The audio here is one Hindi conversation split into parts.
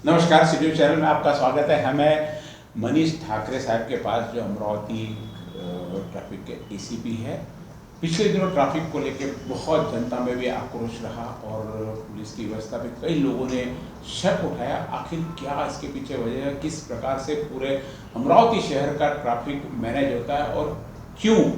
नमस्कार, सिटी चैनल में आपका स्वागत है। हमें मनीष ठाकरे साहब के पास, जो अमरावती ट्रैफिक के एसीपी है। पिछले दिनों ट्रैफिक को लेकर बहुत जनता में भी आक्रोश रहा और पुलिस की व्यवस्था पे कई लोगों ने शक उठाया। आखिर क्या इसके पीछे वजह है, किस प्रकार से पूरे अमरावती शहर का ट्रैफिक मैनेज होता है और क्यों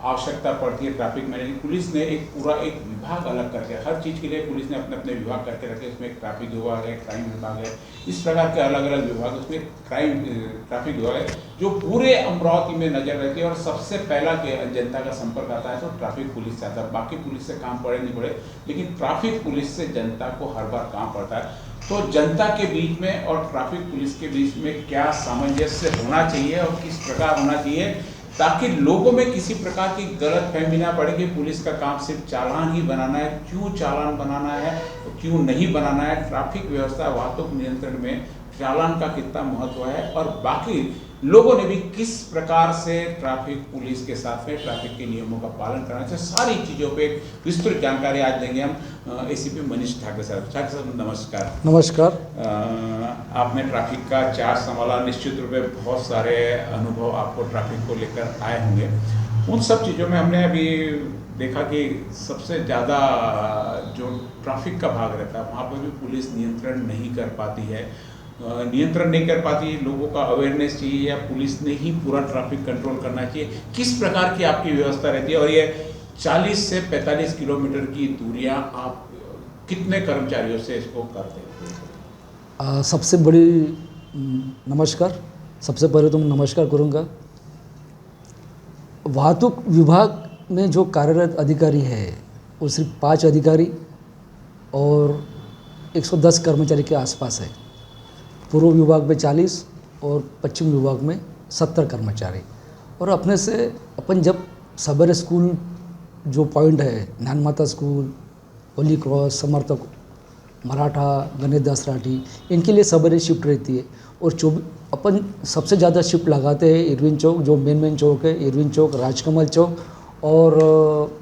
आवश्यकता पड़ती है ट्रैफिक मैनेजमेंट। पुलिस ने एक पूरा एक विभाग अलग करके, हर चीज़ के लिए पुलिस ने अपने अपने विभाग करके रखे। इसमें एक ट्रैफिक विभाग है, क्राइम विभाग है, इस प्रकार के अलग अलग विभाग। उसमें ट्रैफिक विभाग है जो पूरे अमरावती में नजर रहती है और सबसे पहला जनता का संपर्क आता है तो ट्रैफिक पुलिस से आता है। बाकी पुलिस से काम पड़े नहीं पड़े, लेकिन ट्रैफिक पुलिस से जनता को हर बार काम पड़ता है। तो जनता के बीच में और ट्रैफिक पुलिस के बीच में क्या सामंजस्य होना चाहिए और किस प्रकार होना चाहिए, ताकि लोगों में किसी प्रकार की गलत फहमी ना पड़े कि पुलिस का काम सिर्फ चालान ही बनाना है। क्यों चालान बनाना है तो क्यों नहीं बनाना है, ट्रैफिक व्यवस्था वाहतुक नियंत्रण में चालान का कितना महत्व है, और बाकी लोगों ने भी किस प्रकार से ट्रैफिक पुलिस के साथ में ट्रैफिक के नियमों का पालन करना चाहिए। सारी चीज़ों पे विस्तृत जानकारी आज देंगे हम एसीपी मनीष ठाकरे साहब। ठाकरे साहब नमस्कार। नमस्कार। आपने ट्रैफिक का चार्ज संभाला, निश्चित रूप में बहुत सारे अनुभव आपको ट्रैफिक को लेकर आए होंगे। उन सब चीज़ों में हमने अभी देखा कि सबसे ज़्यादा जो ट्रैफिक का भाग रहता है वहाँ पर भी पुलिस नियंत्रण नहीं कर पाती है। नियंत्रण नहीं कर पाती, लोगों का अवेयरनेस चाहिए या पुलिस ने ही पूरा ट्रैफिक कंट्रोल करना चाहिए। किस प्रकार की आपकी व्यवस्था रहती है और ये 40 से 45 किलोमीटर की दूरियां आप कितने कर्मचारियों से इसको करते हैं? सबसे बड़ी नमस्कार। सबसे पहले तो मैं नमस्कार करूँगा। वाहतुक विभाग में जो कार्यरत अधिकारी है वो सिर्फ 5 अधिकारी और 110 कर्मचारी के आसपास है। पूर्व विभाग में 40 और पश्चिम विभाग में 70 कर्मचारी। और अपने से अपन जब सवेरे स्कूल जो पॉइंट है, ज्ञान माता स्कूल, होली क्रॉस, समर्थक, मराठा, गणेश दास राठी, इनके लिए सवेरे शिफ्ट रहती है। और अपन सबसे ज़्यादा शिफ्ट लगाते हैं इरविन चौक, जो मेन चौक है, इरविन चौक, राजकमल चौक और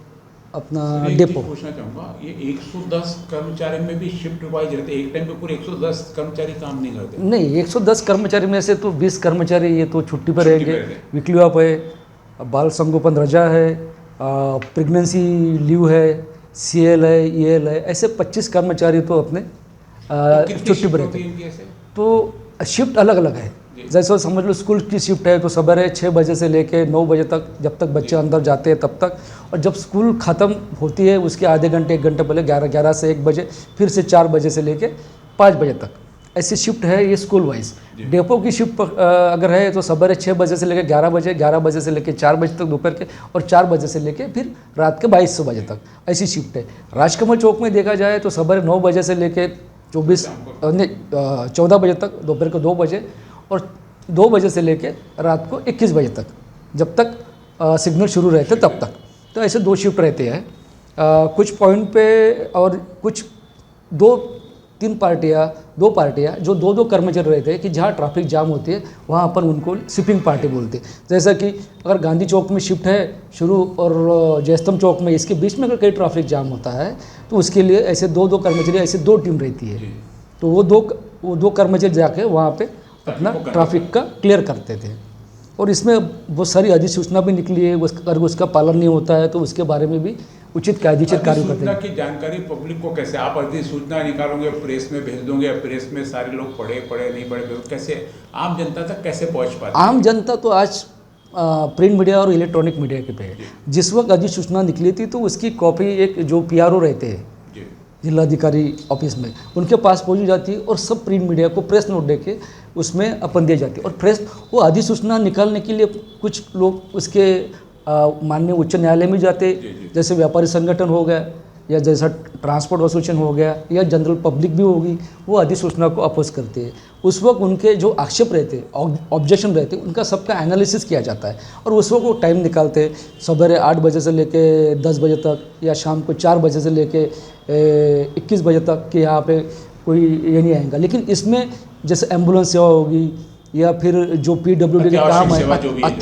अपना डेपो। पूछना चाहूँगा, ये 110 कर्मचारी में भी शिफ्ट वाइज रहते हैं? एक टाइम पे पूरे 110 कर्मचारी काम नहीं करते? नहीं, 110 कर्मचारी में से तो 20 कर्मचारी ये तो छुट्टी पर रहेंगे। वीकली ऑफ है, बाल संगोपन रजा है, प्रेगनेंसी लीव है, CL है, EL है, ऐसे 25 कर्मचारी तो अपने छुट्टी पर रहते हैं। तो शिफ्ट अलग अलग है। जैसे समझ लो स्कूल की शिफ्ट है तो सवेरे 6 बजे से लेके 9 बजे तक, जब तक बच्चे अंदर जाते हैं तब तक। और जब स्कूल ख़त्म होती है उसके आधे घंटे 1 घंटे पहले 11 से 1 बजे, फिर से 4 बजे से लेके 5 बजे तक, ऐसी शिफ्ट है ये स्कूल वाइज। डेपो की शिफ्ट अगर है तो सवेरे 6 बजे से लेकर 11 बजे, 11 बजे से लेकर 4 बजे तक दोपहर के, और 4 बजे से लेकर फिर रात के 22 बजे तक, ऐसी शिफ्ट है। राजकमल चौक में देखा जाए तो सवेरे 9 बजे से लेकर 14 बजे तक, दोपहर को 2 बजे, और 2 बजे से लेकर रात को 21 बजे तक, जब तक सिग्नल शुरू रहते तब तक। तो ऐसे 2 शिफ्ट रहते हैं कुछ पॉइंट पे। और कुछ 2 पार्टियाँ जो 2 कर्मचारी रहते हैं कि जहाँ ट्रैफिक जाम होती है वहाँ अपन उनको स्वीपिंग पार्टी बोलते हैं। जैसा कि अगर गांधी चौक में शिफ्ट है शुरू और जयस्तंभ चौक में, इसके बीच में अगर कहीं ट्रैफिक जाम होता है तो उसके लिए ऐसे 2 कर्मचारी, ऐसे 2 टीम रहती है। तो वो दो कर्मचारी जाके वहाँ पे अपना ट्रैफिक का क्लियर करते थे। और इसमें बहुत सारी अधिसूचना भी निकली है, अगर उसका पालन नहीं होता है तो उसके बारे में भी उचित कायदेशीर कार्य करते हैं। की जानकारी पब्लिक को कैसे आप अधिसूचना निकालोगे, प्रेस में भेज दोगे, प्रेस में सारे लोग पढ़े नहीं पढ़े, कैसे आम जनता तक कैसे पहुंच पाती है? आम जनता तो आज प्रिंट मीडिया और इलेक्ट्रॉनिक मीडिया के पे है। जिस वक्त अधिसूचना निकली थी तो उसकी कॉपी एक जो PRO रहते हैं जिलाधिकारी ऑफिस में, उनके पास पहुंची जाती है और सब प्रिंट मीडिया को प्रेस नोट देके उसमें अपन दे जाती है। और प्रेस वो अधिसूचना निकालने के लिए कुछ लोग उसके माननीय उच्च न्यायालय में जाते, जैसे व्यापारी संगठन हो गया या जैसा ट्रांसपोर्ट एसोसिएशन हो गया या जनरल पब्लिक भी होगी, वो अधिसूचना को अपोज करते हैं। उस वक्त उनके जो आक्षेप रहते, ऑब्जेक्शन रहते, उनका सबका एनालिसिस किया जाता है। और उस वक्त वो टाइम निकालते हैं सवेरे 8 बजे से लेके 10 बजे तक, या शाम को 4 बजे से लेके 21 बजे तक कि यहाँ पे कोई ये नहीं आएगा। लेकिन इसमें जैसे एम्बुलेंस सेवा होगी या फिर जो PWD का काम है,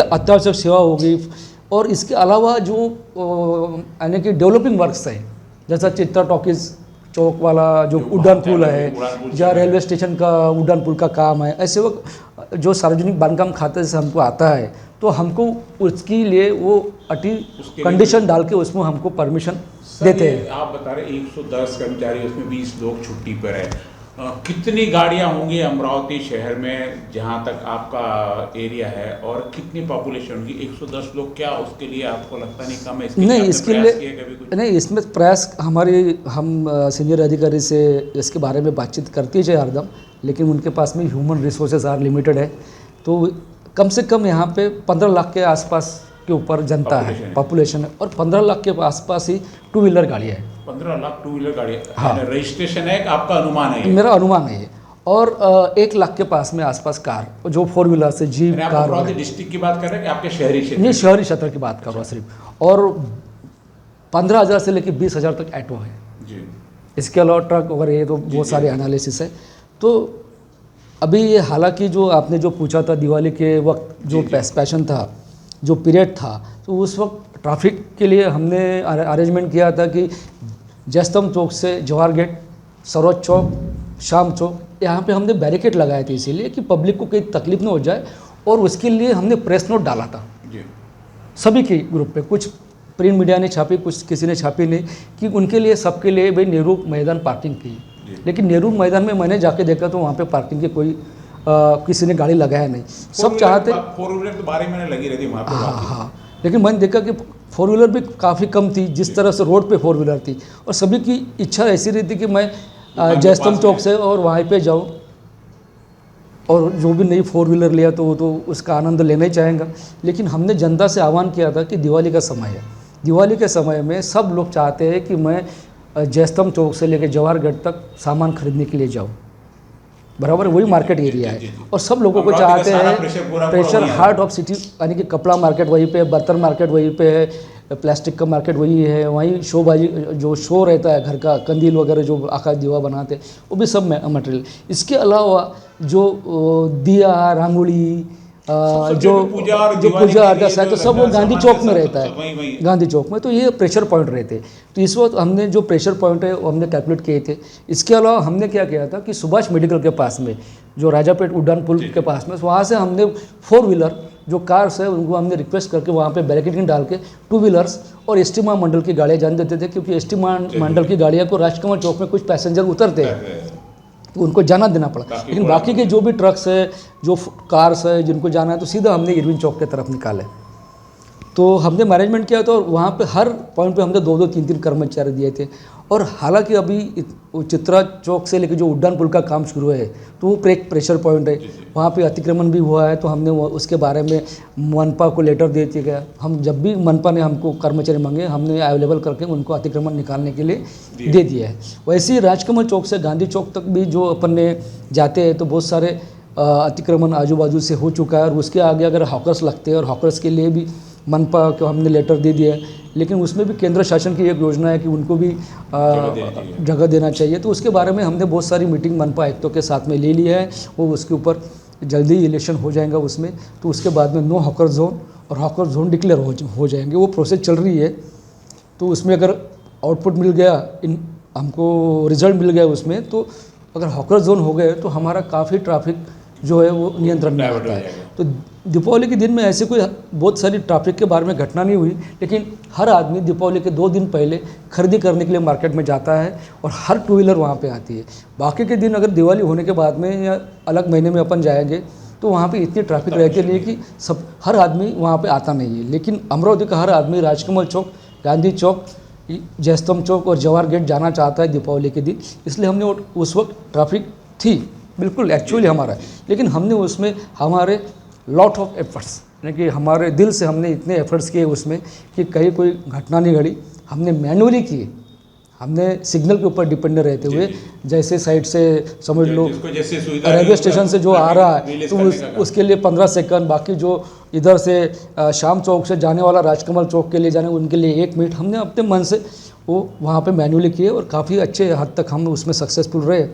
अत्यावश्यक सेवा होगी, और इसके अलावा जो यानी कि डेवलपिंग वर्क्स है, जैसा चित्रा टॉकीज़ चौक वाला जो जो उड़ान वहाँ पुल उड़ान है, पुल जहाँ चल रहा है। रेलवे स्टेशन का उड़ान पुल का काम है, ऐसे वक्त जो सार्वजनिक बांधकाम खाते से हमको आता है तो हमको उसके लिए वो अति उसके लिए कंडीशन डाल के उसमें हमको परमिशन देते हैं। आप बता रहे 110 कर्मचारी, उसमें 20 लोग छुट्टी पर है। कितनी गाड़ियां होंगी अमरावती शहर में जहां तक आपका एरिया है, और कितनी पॉपुलेशन होगी? 110 लोग, क्या उसके लिए आपको लगता नहीं कम है? इसके लिए नहीं, आपने इसके प्रयास लिए किए कभी कुछ? नहीं, इसमें प्रयास हम सीनियर अधिकारी से इसके बारे में बातचीत करती है हरदम, लेकिन उनके पास में ह्यूमन रिसोर्सेज आर लिमिटेड है। तो कम से कम यहाँ पे 15 लाख के आसपास के ऊपर जनता है, पॉपुलेशन है, और 15 लाख के आसपास ही टू व्हीलर गाड़ियाँ हैं। 15 लाख टू व्हीलर गाड़ियाँ? हाँ। रजिस्ट्रेशन है, आपका अनुमान है? मेरा अनुमान है ये। और 1 लाख के पास में आसपास कार जो 4 व्हीलर से जीप आप कार अमरावती डिस्ट्रिक्ट की बात कर रहे हैं कि आपके शहरी क्षेत्र? नहीं, शहरी क्षेत्र की बात कर रहा हूँ सिर्फ। और 15,000 से लेकर 20,000 तक ऑटो है जी। इसके अलावा ट्रक वगैरह, ये तो बहुत सारे एनालिसिस है। तो अभी ये हालांकि जो आपने जो पूछा था दिवाली के वक्त जो पैशन था, जो पीरियड था, तो उस वक्त ट्रैफिक के लिए हमने अरेंजमेंट किया था कि जयस्तंभ चौक से जवाहर गेट, सरोज चौक, शाम चौक, यहाँ पे हमने बैरिकेड लगाए थे इसीलिए कि पब्लिक को कोई तकलीफ ना हो जाए। और उसके लिए हमने प्रेस नोट डाला था जी। सभी के ग्रुप पे, कुछ प्रिंट मीडिया ने छापी, कुछ किसी ने छापी नहीं, कि उनके लिए सबके लिए भाई नेहरू मैदान पार्किंग की। लेकिन नेहरू मैदान में मैंने जाके देखा तो वहाँ पे पार्किंग की कोई किसी ने गाड़ी लगाया नहीं। सब चाहते 4 व्हीलर तो 12 महीने लगी रहती वहाँ पे। हाँ, लेकिन मैंने देखा कि 4 व्हीलर भी काफ़ी कम थी, जिस तरह से रोड पे 4 व्हीलर थी। और सभी की इच्छा ऐसी रहती कि मैं जयस्तंभ चौक से और वहाँ पे जाऊँ, और जो भी नई 4 व्हीलर लिया तो वो तो उसका आनंद लेना ही चाहेगा। लेकिन हमने जनता से आह्वान किया था कि दिवाली का समय है, दिवाली के समय में सब लोग चाहते हैं कि मैं जयस्तंभ चौक से लेकर जवाहर गेट तक सामान खरीदने के लिए जाऊँ, बराबर वही मार्केट एरिया है। और सब लोगों को चाहते हैं, प्रेशर हार्ट ऑफ सिटी, यानी कि कपड़ा मार्केट वहीं पे है, बर्तन मार्केट वहीं पे है, प्लास्टिक का मार्केट वही है, वहीं शोबाजी जो शो रहता है घर का, कंदील वगैरह जो आकाश दीवा बनाते हैं, वो भी सब मटेरियल। इसके अलावा जो दिया, रंगोली, जो पूजा अर्चा है, तो सब वो गांधी चौक में रहता है, गांधी चौक में। तो ये प्रेशर पॉइंट रहते हैं। तो इस वक्त हमने जो प्रेशर पॉइंट है वो हमने कैलकुलेट किए थे। इसके अलावा हमने क्या किया था कि सुभाष मेडिकल के पास में जो राजापेट उड़ान पुल के पास में, वहाँ से हमने 4 व्हीलर जो कार्स है उनको हमने रिक्वेस्ट करके वहाँ पे बैरिकेडिंग डाल के 2 व्हीलर्स और एसटी महामंडल की गाड़ियाँ जाने देते थे, क्योंकि एसटी महामंडल की गाड़ियाँ को राजकमल चौक में कुछ पैसेंजर उतरते हैं तो उनको जाना देना पड़ा। लेकिन बाकी के जो भी ट्रक्स है, जो कार्स है, जिनको जाना है तो सीधा हमने इरविन चौक की तरफ निकाले। तो हमने मैनेजमेंट किया था और वहाँ पे हर पॉइंट पे हमने 2-2, 3-3 कर्मचारी दिए थे। और हालांकि अभी चित्रा चौक से लेकर जो उड़ान पुल का काम शुरू है तो वो एक प्रेशर पॉइंट है, वहाँ पे अतिक्रमण भी हुआ है। तो हमने उसके बारे में मनपा को लेटर दे दिया गया। हम जब भी मनपा ने हमको कर्मचारी मांगे हमने अवेलेबल करके उनको अतिक्रमण निकालने के लिए दे दिया है। वैसे ही राजकमल चौक से गांधी चौक तक भी जो अपन ने जाते हैं तो बहुत सारे अतिक्रमण आजू बाजू से हो चुका है। और उसके आगे अगर हॉकर्स लगते हैं और हॉकर्स के लिए भी मनपा को हमने लेटर दे दिया है, लेकिन उसमें भी केंद्र शासन की एक योजना है कि उनको भी जगह देना चाहिए। तो उसके बारे में हमने बहुत सारी मीटिंग मनपा आयुक्तों के साथ में ले ली है। वो उसके ऊपर जल्दी इलेक्शन हो जाएगा उसमें, तो उसके बाद में नो हॉकर जोन और हॉकर जोन डिक्लेयर हो जाएंगे। वो प्रोसेस चल रही है। तो उसमें अगर आउटपुट मिल गया, हमको रिजल्ट मिल गया उसमें, तो अगर हॉकर जोन हो गए तो हमारा काफ़ी ट्रैफिक जो है वो नियंत्रण में आता है। तो दीपावली के दिन में ऐसे कोई बहुत सारी ट्रैफिक के बारे में घटना नहीं हुई, लेकिन हर आदमी दीपावली के 2 दिन पहले खरीदी करने के लिए मार्केट में जाता है और हर 2 व्हीलर वहाँ पे आती है। बाकी के दिन अगर दिवाली होने के बाद में या अलग महीने में अपन जाएंगे तो वहाँ पे इतनी ट्रैफिक रहती नहीं कि हर आदमी वहाँ पे आता नहीं है। लेकिन अमरावती का हर आदमी राजकमल चौक, गांधी चौक, जयस्तंभ चौक और जवाहर गेट जाना चाहता है दीपावली के दिन। इसलिए हमने उस वक्त ट्रैफिक थी बिल्कुल एक्चुअली हमारा, लेकिन हमने उसमें हमारे लॉट ऑफ एफर्ट्स, यानी कि हमारे दिल से हमने इतने एफर्ट्स किए उसमें कि कहीं कोई घटना नहीं घटी। हमने मैनुअली किए, हमने सिग्नल के ऊपर डिपेंडेंट रहते हुए, जैसे साइड से समझ लो रेलवे स्टेशन से जो आ रहा है तो उसके लिए 15 सेकंड, बाकी जो इधर से शाम चौक से जाने वाला राजकमल चौक के लिए जाने उनके लिए 1 मिनट, हमने अपने मन से वो वहाँ पे मैनुअली किए और काफ़ी अच्छे हद तक हम उसमें सक्सेसफुल रहे।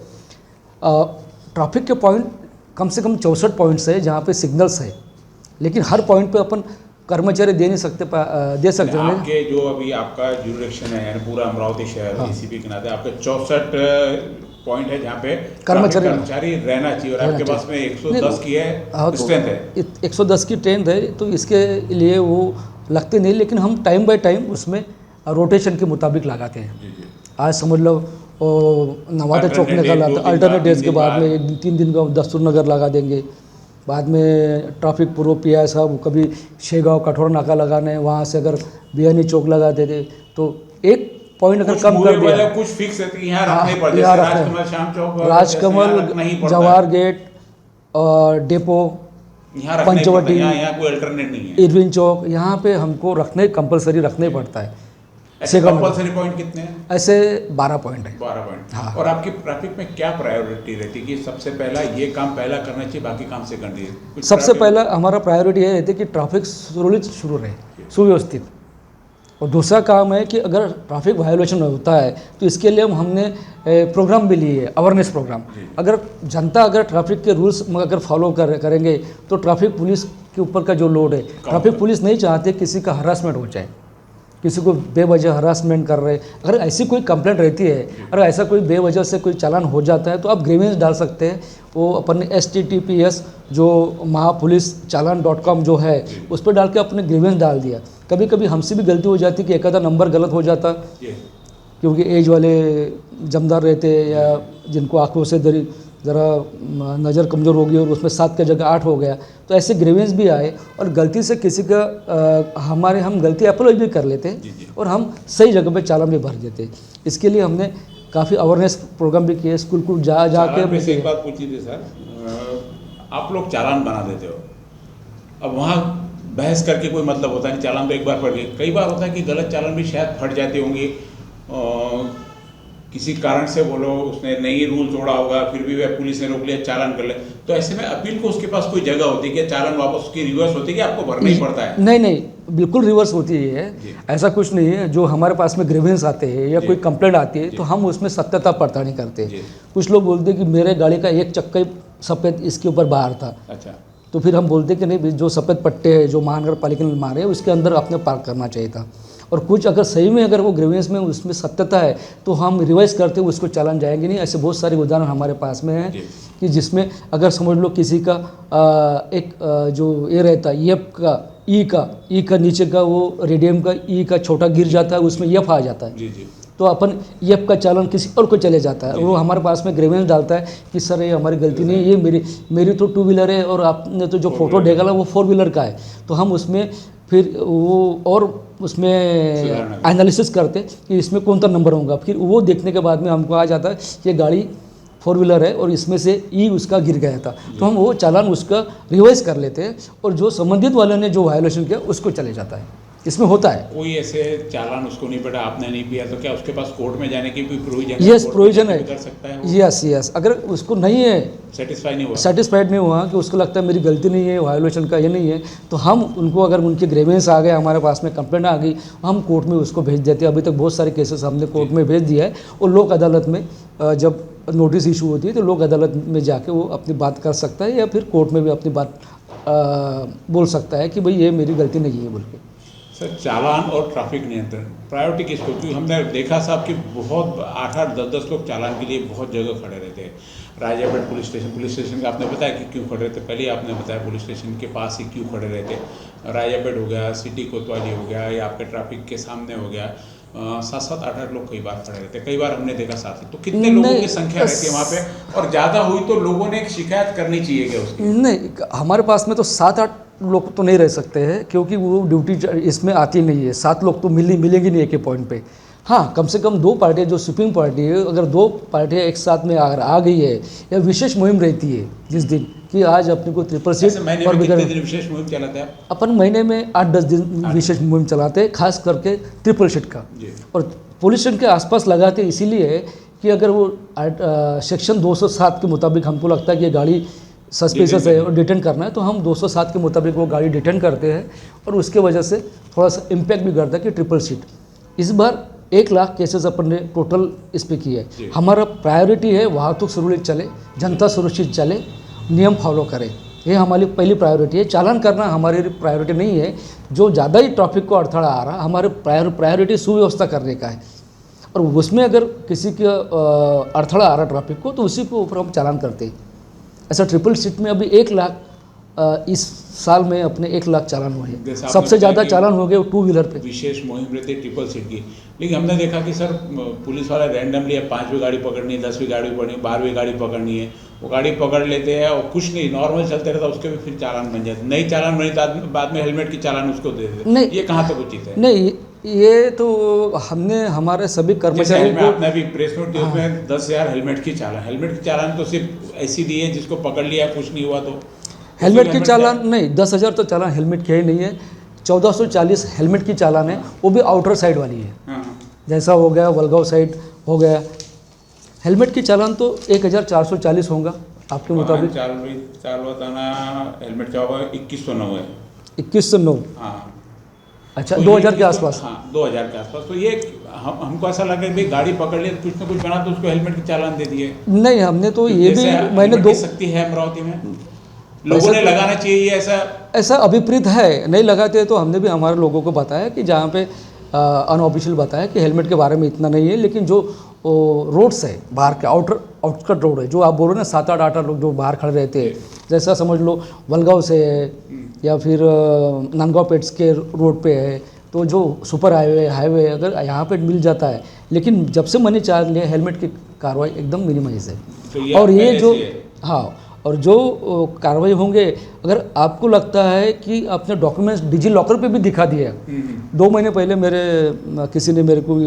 ट्रैफिक के पॉइंट कम से कम 64 पॉइंट्स है जहाँ पे सिग्नल्स है, लेकिन हर पॉइंट पे अपन कर्मचारी दे नहीं सकते दे सकते हैं। आपके जो अभी आपका जुरिडिक्शन है यानी पूरा अमरावती शहर एसीपी के नाते आपके 64 पॉइंट है जहाँ पे कर्मचारी रहना चाहिए और आपके पास में 110 की है स्ट्रेंथ है। 110 की स्ट्रेंथ है, तो इसके लिए वो लगते नहीं, लेकिन हम टाइम बाय टाइम उसमें रोटेशन के मुताबिक लगाते हैं। आज समझ लो नवादा चौक निकल आता, अल्टरनेट डेज के बाद में 1-3 दिन का दस्तूर नगर लगा देंगे, बाद में ट्रैफिक पूर्व पीआई साहब कभी शेगांव कठोर नाका लगाने, वहाँ से अगर बियानी चौक लगा देते तो एक पॉइंट अगर कम कर दिया, कुछ फिक्स है कि यहाँ रखने पड़ते हैं, राजकमल शाम चौक, राजकमल जवाहर गेट और डेपो पंचवटी, यहाँ कोई अल्टरनेट नहीं है, इरविन चौक, यहाँ पे हमको रखने कंपलसरी रखने पड़ता है। ऐसे कंपलसरी पॉइंट कितने हैं? ऐसे 12 पॉइंट है। 12 पॉइंट। हाँ। और आपकी ट्रैफिक में क्या प्रायोरिटी रहती है कि सबसे पहला ये काम पहला करना चाहिए, बाकी काम सेकंडरी? सबसे पहला हमारा प्रायोरिटी ये रहती है कि ट्रैफिक सुरक्षित शुरू रहे, सुव्यवस्थित। और दूसरा काम है कि अगर ट्रैफिक वायोलेशन होता है तो इसके लिए हमने प्रोग्राम भी लिए है, अवेयरनेस प्रोग्राम। अगर जनता अगर ट्रैफिक के रूल्स अगर फॉलो करेंगे तो ट्रैफिक पुलिस के ऊपर का जो लोड है, ट्रैफिक पुलिस नहीं चाहते किसी का हरासमेंट हो जाए, किसी को बेवजह हरासमेंट कर रहे। अगर ऐसी कोई कंप्लेंट रहती है, अगर ऐसा कोई बेवजह से कोई चालान हो जाता है तो आप ग्रीवेंस डाल सकते हैं। वो अपन HTTPS जो महापुलिसचालान.com जो है उस पर डाल के अपने ग्रीवेंस डाल दिया। कभी कभी हमसे भी गलती हो जाती कि एक आधा नंबर गलत हो जाता, क्योंकि एज वाले जमदार रहते या जिनको आंखों से ज़रा नज़र कमज़ोर हो गई और उसमें 7 की जगह 8 हो गया, तो ऐसे ग्रीवेंस भी आए और गलती से किसी का हम गलती अप्रोच भी कर लेते हैं और हम सही जगह पे चालान भी भर देते। इसके लिए हमने काफ़ी अवेयरनेस प्रोग्राम भी किए, स्कूल को जा के। एक बात पूछी थी सर, आप लोग चालान बना देते हो, अब वहाँ बहस करके कोई मतलब होता नहीं, चालान तो एक बार फट गए। कई बार होता है कि गलत चालान भी शायद फट जाते होंगे, किसी कारण से बोलो उसने नहीं रूल तोड़ा होगा, फिर भी वह पुलिस ने रोक लिया, चालान कर ले, तो ऐसे में अपील को उसके पास कोई जगह होती है कि चालान वापस उसकी रिवर्स होती है कि आपको भरना ही पड़ता है? नहीं, बिल्कुल रिवर्स होती है, ऐसा कुछ नहीं है। जो हमारे पास में ग्रीवेंस आते हैं या कोई कंप्लेंट आती है तो हम उसमें सत्यता पड़ताल नहीं करते। कुछ लोग बोलते हैं कि मेरे गाड़ी का एक चक्का ही सफ़ेद इसके ऊपर बाहर था, अच्छा, तो फिर हम बोलते कि नहीं, जो सफ़ेद पट्टे हैं जो महानगर पालिका ने मारे उसके अंदर आपने पार्क करना चाहिए था। और कुछ अगर सही में अगर वो ग्रीवेंस में उसमें सत्यता है तो हम रिवाइज करते हुए उसको चालान जाएंगे नहीं। ऐसे बहुत सारे उदाहरण हमारे पास में हैं कि जिसमें अगर समझ लो किसी का जो ये रहता है एफ का ई का नीचे का वो रेडियम का ई का छोटा गिर जाता है, उसमें एफ आ जाता है, तो अपन एफ का चालान किसी और को चले जाता है। वो हमारे पास में ग्रीवेंस डालता है कि सर ये हमारी गलती नहीं है, ये मेरी तो 2 व्हीलर है और आपने तो जो फोटो डाला वो 4 व्हीलर का है। तो हम उसमें फिर वो और उसमें एनालिसिस करते कि इसमें कौन सा नंबर होगा। फिर वो देखने के बाद में हमको आ जाता है कि ये गाड़ी 4 व्हीलर है और इसमें से ई उसका गिर गया था, तो हम वो चालान उसका रिवाइज कर लेते हैं और जो संबंधित वाले ने जो वायोलेशन किया उसको चले जाता है। इसमें होता है कोई ऐसे चालान उसको नहीं पड़ा, आपने नहीं पिया, तो क्या उसके पास कोर्ट में जाने की भी प्रोविजन? यस, प्रोविजन है, कर सकता है। यस। अगर उसको नहीं है, सेटिस्फाइड नहीं हुआ कि उसको लगता है मेरी गलती नहीं है, वायोलेशन का ये नहीं है, तो हम उनको अगर उनके ग्रीवेंस आ गए, हमारे पास में कंप्लेंट आ गई, हम कोर्ट में उसको भेज देते हैं। अभी तक बहुत सारे केसेस हमने कोर्ट में भेज दिया है और लोक अदालत में जब नोटिस इशू होती है तो लोक अदालत में जाके वो अपनी बात कर सकता है या फिर कोर्ट में भी अपनी बात बोल सकता है कि भाई ये मेरी गलती नहीं है बोल के। सर, चालान और ट्रैफिक नियंत्रण प्रायोरिटी किसको? क्योंकि हमने देखा साहब कि बहुत 8-8, 10-10 लोग चालान के लिए बहुत जगह खड़े रहते हैं। राजापेट पुलिस स्टेशन का आपने बताया कि क्यों खड़े रहते, पहले आपने बताया पुलिस स्टेशन के पास ही क्यों खड़े रहते। राजापेट हो गया, सिटी कोतवाली हो गया, या आपके ट्रैफिक के सामने हो गया, 7-7, 8-8 लोग कई बार खड़े रहते, कई बार हमने देखा साथ ही। तो कितने लोगों की संख्या रहती है वहाँ पे, और ज़्यादा हुई तो लोगों ने एक शिकायत करनी चाहिए क्या उसकी? नहीं, हमारे पास में तो 7-8 लोग तो नहीं रह सकते हैं क्योंकि वो ड्यूटी इसमें आती नहीं है। 7 लोग तो मिलेंगे नहीं एक ही पॉइंट पे। हाँ, कम से कम 2 पार्टियाँ जो स्वीपिंग पार्टी है, अगर 2 पार्टियाँ एक साथ में अगर आ गई है या विशेष मुहिम रहती है जिस दिन कि आज अपने को ट्रिपल सीट और विशेष मुहिम चलाते हैं अपन महीने में 8-10 दिन विशेष मुहिम चलाते हैं, खास करके ट्रिपल सीट का। और पुलिस स्टेशन के आसपास लगाते इसीलिए कि अगर वो सेक्शन 207 के मुताबिक हमको लगता है कि ये गाड़ी सस्पिशियस है और डिटेन करना है, तो हम 207 के मुताबिक वो गाड़ी डिटेन करते हैं और उसके वजह से थोड़ा सा इम्पैक्ट भी करता है कि ट्रिपल सीट। इस बार 1 लाख केसेस अपन ने टोटल इस पे किए है। हमारा प्रायोरिटी है वाहतुक सुरक्षित चले, जनता सुरक्षित चले, नियम फॉलो करें। ये हमारी पहली प्रायोरिटी है। चालान करना हमारी प्रायोरिटी नहीं है। जो ज़्यादा ही ट्रैफिक को अड़थड़ा आ रहा, हमारे प्रायोरिटी सुव्यवस्था करने का है, और उसमें अगर किसी का अड़थड़ा आ रहा ट्रैफिक को, तो उसी के ऊपर हम चालान करते हैं। ऐसा ट्रिपल सीट में अभी 1 लाख इस साल में अपने 1 लाख चालान हुए हैं। सबसे ज़्यादा चालान हो गए 2 व्हीलर पे। विशेष मुहिम रहती है ट्रिपल सीट की, लेकिन हमने देखा कि सर पुलिस वाला रैंडमली 5वीं गाड़ी पकड़नी है, 10वीं गाड़ी पकड़नी, 12वीं गाड़ी पकड़नी है, वो गाड़ी पकड़ लेते हैं और कुछ नहीं, नॉर्मल चलते रहता, उसके भी फिर चालान बन जाते। नई चालान बनी तो बाद में हेलमेट की चालान उसको दे देते। नहीं, ये कहाँ तक उचित है? नहीं, ये तो हमने हमारे सभी कर्मचारियों को, आपने अभी प्रेस नोट दिया उसमें 10,000 हेलमेट की चालान तो सिर्फ ऐसी दी है जिसको पकड़ लिया, कुछ नहीं हुआ तो हेलमेट की चालान नहीं, 10,000 तो चालान हेलमेट के ही नहीं है। 1440 हेलमेट की चालान है, वो भी आउटर साइड वाली है। जैसा हो गया वलगांव साइड हो गया। हेलमेट की चालान तो 1440 होगा आपके मुताबिक। चाल बताना हेलमेट क्या होगा? 2109 है। 2109, हाँ। अच्छा, तो 2000 के आसपास। हाँ, 2000 के आसपास। तो ये हमको ऐसा लगा कि भाई गाड़ी पकड़ लिया, कुछ ना कुछ बना तो उसको हेलमेट की चालान दे दिए। नहीं, हमने तो ये भी, मैंने दो सकती है अमरावती में, लोगों ने लगाना चाहिए ऐसा अभिप्रेत है, नहीं लगाते। तो हमने भी हमारे लोगों को बताया कि जहाँ पे अनऑफिशियल बताया कि हेलमेट के बारे में इतना नहीं है, लेकिन जो रोड्स है बाहर के आउटकट रोड है, जो आप बोल रहे हैं 7-8 लोग जो बाहर खड़े रहते हैं, जैसा समझ लो वलगांव से है या फिर नंदगांव पेट्स के रोड पे है, तो जो सुपर हाईवे अगर यहाँ पे मिल जाता है, लेकिन जब से मनी चार्ज लिया हेलमेट की कार्रवाई एकदम मिनिमाइज है। तो और ये जो, हाँ, और जो कार्रवाई होंगे, अगर आपको लगता है कि आपने डॉक्यूमेंट्स डिजी लॉकर पे भी दिखा दिया। 2 महीने पहले किसी ने मेरे को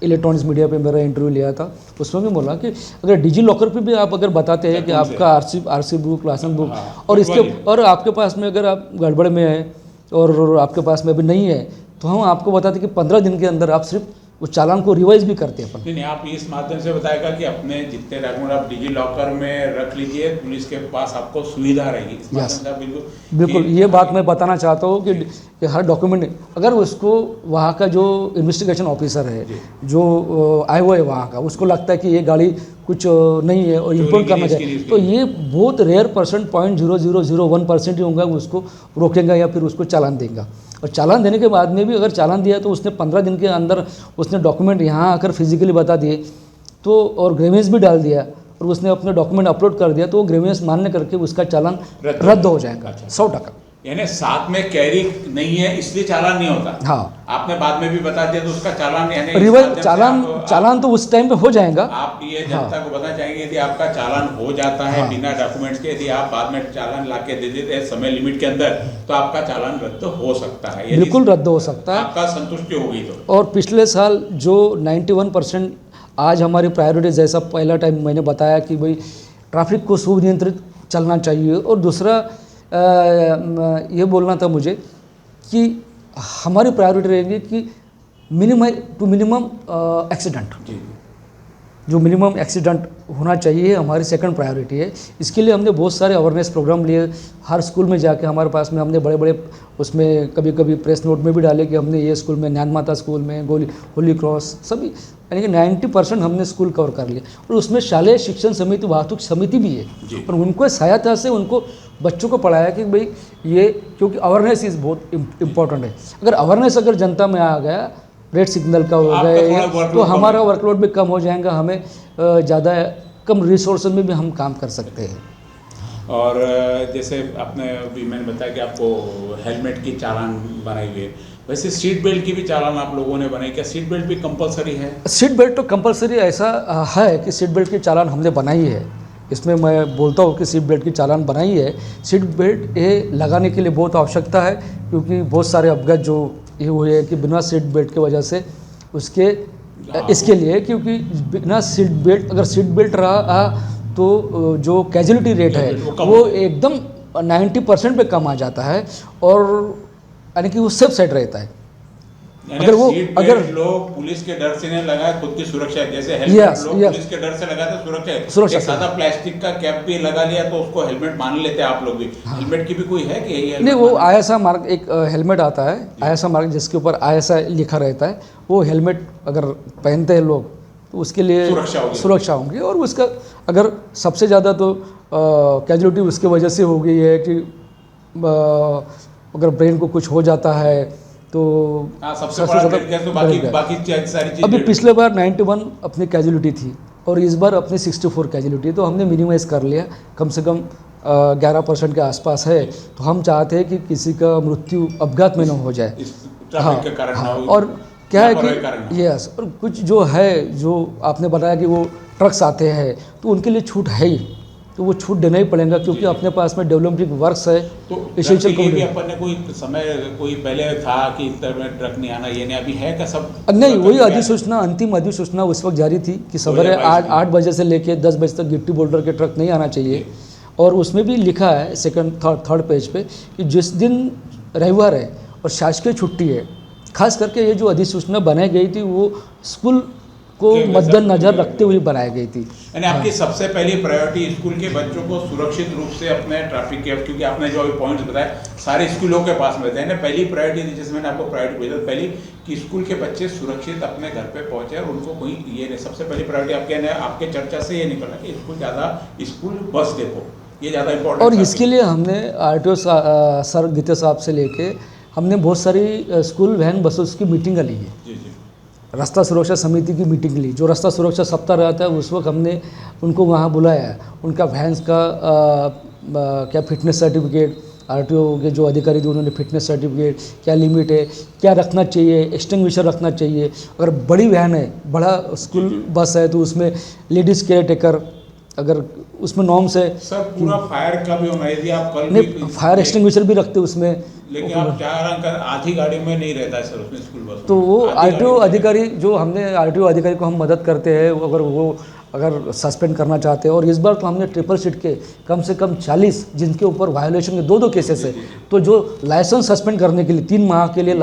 इलेक्ट्रॉनिक्स मीडिया पे मेरा इंटरव्यू लिया था, उसमें भी बोला कि अगर डिजी लॉकर पे भी आप अगर बताते हैं कि आपका आरसी बुक, लाइसेंस बुक, और आपके पास में अगर आप गड़बड़ में है और आपके पास में अभी नहीं है, तो हम आपको बताते कि 15 दिन के अंदर आप सिर्फ उस चालान को रिवाइज भी करते हैं अपन। नहीं, आप इस माध्यम से बताएगा कि अपने जितने डॉक्यूमेंट आप डिजी लॉकर में रख लीजिए, पुलिस के पास आपको सुविधा रहेगी। यस, बिल्कुल, ये बात मैं बताना चाहता हूँ कि हर डॉक्यूमेंट, अगर उसको वहाँ का जो इन्वेस्टिगेशन ऑफिसर है, जो आए हुए है वहाँ का, उसको लगता है कि ये गाड़ी कुछ नहीं है और इम्पोर्ट करना चाहिए, तो ये बहुत रेयर परसेंट 0.0001% ही होगा, उसको रोकेगा या फिर उसको चालान देगा। और चालान देने के बाद में भी अगर चालान दिया तो उसने 15 दिन के अंदर उसने डॉक्यूमेंट यहाँ आकर फिजिकली बता दिए तो, और ग्रेवेंस भी डाल दिया और उसने अपने डॉक्यूमेंट अपलोड कर दिया, तो वो ग्रेवेंस मान्य करके उसका चालान रद्द हो जाएगा 100%। यानी साथ में कैरी नहीं है इसलिए चालान नहीं होता। हाँ, आपने बाद में भी बता दिया तो उसका चालान, यानी रिवाइज चालान तो उस टाइम पे हो जाएगा। आप ये जनता को बताना चाहेंगे यदि आपका चालान हो जाता है बिना डॉक्यूमेंट्स के, यदि आप बाद में चालान लाके दे देते हैं समय लिमिट के अंदर, तो आपका चालान रद्द हो सकता है। बिल्कुल रद्द हो सकता है, आपका संतुष्टि होगी तो। और पिछले साल जो 91%, आज हमारी प्रायोरिटी, जैसा पहला टाइम मैंने बताया कि भाई ट्रैफिक को सुनियंत्रित चलना चाहिए, और दूसरा ये बोलना था मुझे कि हमारी प्रायोरिटी रहेगी कि मिनिमम एक्सीडेंट, जो मिनिमम एक्सीडेंट होना चाहिए हमारी सेकंड प्रायोरिटी है। इसके लिए हमने बहुत सारे अवेयरनेस प्रोग्राम लिए, हर स्कूल में जाके हमारे पास में हमने बड़े बड़े उसमें कभी कभी प्रेस नोट में भी डाले कि हमने ये स्कूल में, ज्ञान माता स्कूल में, होली क्रॉस, सभी, यानी कि 90% हमने स्कूल कवर कर लिया। और उसमें शालेय शिक्षण समिति, वाहतुक समिति भी है, और उनको सहायता से उनको बच्चों को पढ़ाया कि भाई ये, क्योंकि अवेयरनेस इज़ बहुत इम्पोर्टेंट है। अगर अवेयरनेस अगर जनता में आ गया, रेड सिग्नल का हो गया, तो हमारा वर्कलोड भी कम हो जाएगा, हमें ज़्यादा कम रिसोर्स में भी हम काम कर सकते हैं। और जैसे आपने अभी मैंने बताया कि आपको हेलमेट की चालान बनाई हुई है, वैसे सीट बेल्ट की भी चालान आप लोगों ने बनाई, क्या सीट बेल्ट भी कंपलसरी है? सीट बेल्ट तो कंपलसरी ऐसा है कि सीट बेल्ट की चालान हमने बनाई है, इसमें मैं बोलता हूँ कि सीट बेल्ट की चालान बनाई है। सीट बेल्ट ये लगाने के लिए बहुत आवश्यकता है, क्योंकि बहुत सारे अपघात जो ये हुए हैं कि बिना सीट बेल्ट की वजह से उसके इसके लिए, क्योंकि बिना सीट बेल्ट, अगर सीट बेल्ट रहा तो जो कैजुअलिटी रेट है वो एकदम 90% पे कम आ जाता है, और यानी कि वो सेफ साइड रहता है। अगर लोग पुलिस के डर से नहीं लगाए, खुद की सुरक्षा, जैसे हेलमेट लोग पुलिस के डर से लगाते सुरक्षा, सादा प्लास्टिक का कैप भी लगा लिया तो उसको हेलमेट मान लेते हैं आप लोग भी। हाँ। हेलमेट की भी कोई है कि यही नहीं, वो आईएसआई मार्क एक हेलमेट आता है, आईएसआई मार्क जिसके ऊपर आईएसआई लिखा रहता है, वो हेलमेट अगर पहनते हैं लोग तो उसके लिए सुरक्षा होगी। और उसका अगर सबसे ज़्यादा तो कैजुअलिटी उसके वजह से हो गई है कि अगर ब्रेन को कुछ हो जाता है तो सबसे बड़ा क्रिटिकल तो बाकी सारी चीजें। अभी पिछले बार 91 अपनी कैजुअलिटी थी और इस बार अपनी 64 कैजुअलिटी, तो हमने मिनिमाइज कर लिया, कम से कम 11% के आसपास है। तो हम चाहते हैं कि किसी का मृत्यु अपघात में न हो जाए, ट्रैफिक के कारण ना हो, और क्या है कि यस, और कुछ जो है जो आपने बताया कि वो ट्रक्स आते हैं तो उनके लिए छूट है ही, तो वो छूट देना ही पड़ेगा क्योंकि अपने पास में डेवलपिंग वर्क्स है। तो एसेंशियल भी अपन ने कोई समय कोई पहले था कि इस तरह में ट्रक नहीं आना, ये नहीं, अभी है क्या सब? नहीं, वही अधिसूचना, अंतिम अधिसूचना उस वक्त जारी थी कि सवेरे 8 बजे से लेके 10 बजे तक गिट्टी बोल्डर के ट्रक नहीं आना चाहिए। और उसमें भी लिखा है थर्ड पेज पे कि जिस दिन रविवार है और शासकीय छुट्टी है, खास करके ये जो अधिसूचना बनाई गई थी वो स्कूल को मद्देनजर रखते हुए बनाई गई थी। यानी आपकी सबसे पहली प्रायोरिटी स्कूल के बच्चों को सुरक्षित रूप से अपने ट्रैफिक के, क्योंकि आपने जो अभी पॉइंट्स बताए सारे स्कूलों के पास में थे ना, पहली प्रायोरिटी थी जिसमें मैंने आपको प्रायोरिटी भेजा पहली कि स्कूल के बच्चे सुरक्षित अपने घर पे पहुंचे और उनको कोई ये नहीं, सबसे पहली प्रायोरिटी आपके चर्चा से ये निकला कि स्कूल बस डेपो ये ज़्यादा इंपॉर्टेंट। और इसके लिए हमने RTO सर द्वितीय साहब से लेके हमने बहुत सारी स्कूल वैन बसों की मीटिंग ली है। जी जी, रास्ता सुरक्षा समिति की मीटिंग ली, जो रास्ता सुरक्षा सप्ताह रहता है उस वक्त हमने उनको वहाँ बुलाया, उनका वैन्स का क्या फिटनेस सर्टिफिकेट, RTO के जो अधिकारी थे उन्होंने फिटनेस सर्टिफिकेट, क्या लिमिट है, क्या रखना चाहिए, एक्सटिंग्विशर रखना चाहिए, अगर बड़ी वैन है, बड़ा स्कूल बस है तो उसमें लेडीज़ केयर टेकर, अगर उसमें नॉर्म्स है। सर पूरा फायर का भी होना यदि आप कल नहीं, फायर एक्सटिंग्विशर भी रखते उसमें, लेकिन आप 4 अंक आधी गाड़ी में नहीं रहता है सर उसमें स्कूल बस। तो वो RTO अधिकारी जो हमने RTO अधिकारी को हम मदद करते हैं, अगर सस्पेंड करना चाहते हैं। और इस बार तो हमने ट्रिपल सीट के कम से कम 40 जिनके ऊपर वायोलेशन के 2 केसेस है, तो जो लाइसेंस सस्पेंड करने के लिए 3 माह के लिए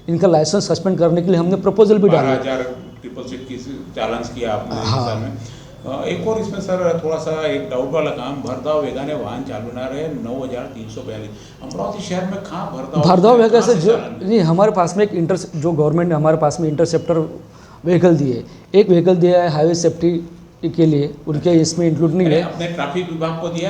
इनका लाइसेंस सस्पेंड करने के लिए हमने प्रपोजल भी डाला। 12,000 ट्रिपल सीट की चालान किया आपने। हाँ। एक और इसमें सर थोड़ा सा एक डाउट वाला काम, भरधाव वेगाने वाहन चालवना रहे 9,342 अमरावती शहर में कहाँ भरधाव वेगा से जो नहीं, हमारे पास में एक जो गवर्नमेंट ने हमारे पास में इंटरसेप्टर व्हीकल दिए, एक व्हीकल दिया है हाईवे सेफ्टी के लिए, उनके इसमें इंक्लूड नहीं है। अपने ट्रैफिक विभाग को दिया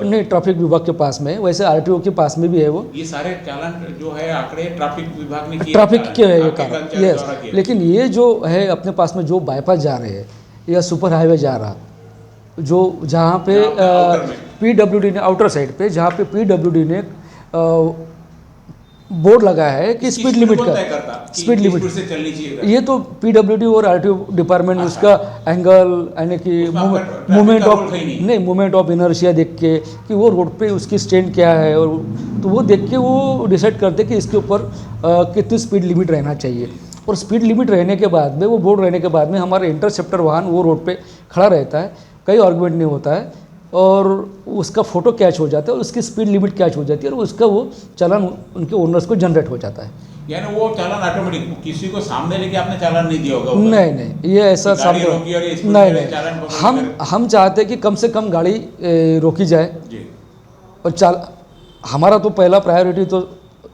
नहीं, ट्रैफिक विभाग के पास में, वैसे RTO के पास में भी है वो। ये सारे चालान जो है आंकड़े ट्रैफिक विभाग ने किए, ट्रैफिक के है ये काम, यस। लेकिन ये जो है अपने पास में जो बाईपास जा रहे हैं या सुपर हाईवे जा रहा, जो जहाँ पे PWD ने आउटर साइड पे, जहाँ पे PWD ने बोर्ड लगाया है कि स्पीड लिमिट का, स्पीड लिमिट से चलनी चाहिए, ये तो PWD और RTO डिपार्टमेंट उसका एंगल यानी कि मूवमेंट ऑफ इनर्शिया देख के कि वो रोड पे उसकी स्टैंड क्या है, और तो वो देख के वो डिसाइड करते कि इसके ऊपर कितनी स्पीड लिमिट रहना चाहिए। और स्पीड लिमिट रहने के बाद में, वो बोर्ड रहने के बाद में हमारा इंटरसेप्टर वाहन वो रोड पे खड़ा रहता है, कोई आर्गुमेंट नहीं होता है, और उसका फ़ोटो कैच हो जाता है और उसकी स्पीड लिमिट कैच हो जाती है और उसका वो चालान उनके ओनर्स को जनरेट हो जाता है। यानी वो चालान ऑटोमेटिक, किसी को सामने लेके आपने चालान नहीं दिया होगा? नहीं, ये ऐसा सामने नहीं। हम चाहते हैं कि कम से कम गाड़ी रोकी जाए और हमारा तो पहला प्रायोरिटी तो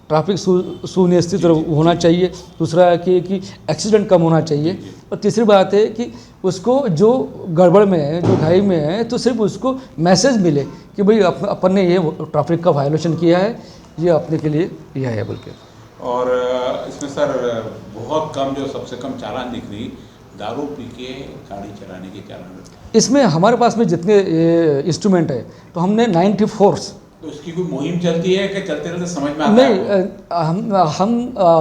ट्रैफिक सुनिश्चित होना चाहिए, दूसरा है कि एक्सीडेंट कम होना चाहिए, और तीसरी बात है कि उसको जो गड़बड़ में है, जो घाई में है, तो सिर्फ उसको मैसेज मिले कि भाई अपन ने ये ट्रैफिक का वायलेशन किया है, ये अपने के लिए यह है बोल के। और इसमें सर बहुत कम, जो सबसे कम चालान दिख रही, दारू पी के गाड़ी चलाने के चालान। इसमें हमारे पास में जितने इंस्ट्रूमेंट है तो हमने 94, तो उसकी कोई मुहिम चलती है कि चलते चलते समझ में आता है? नहीं, हम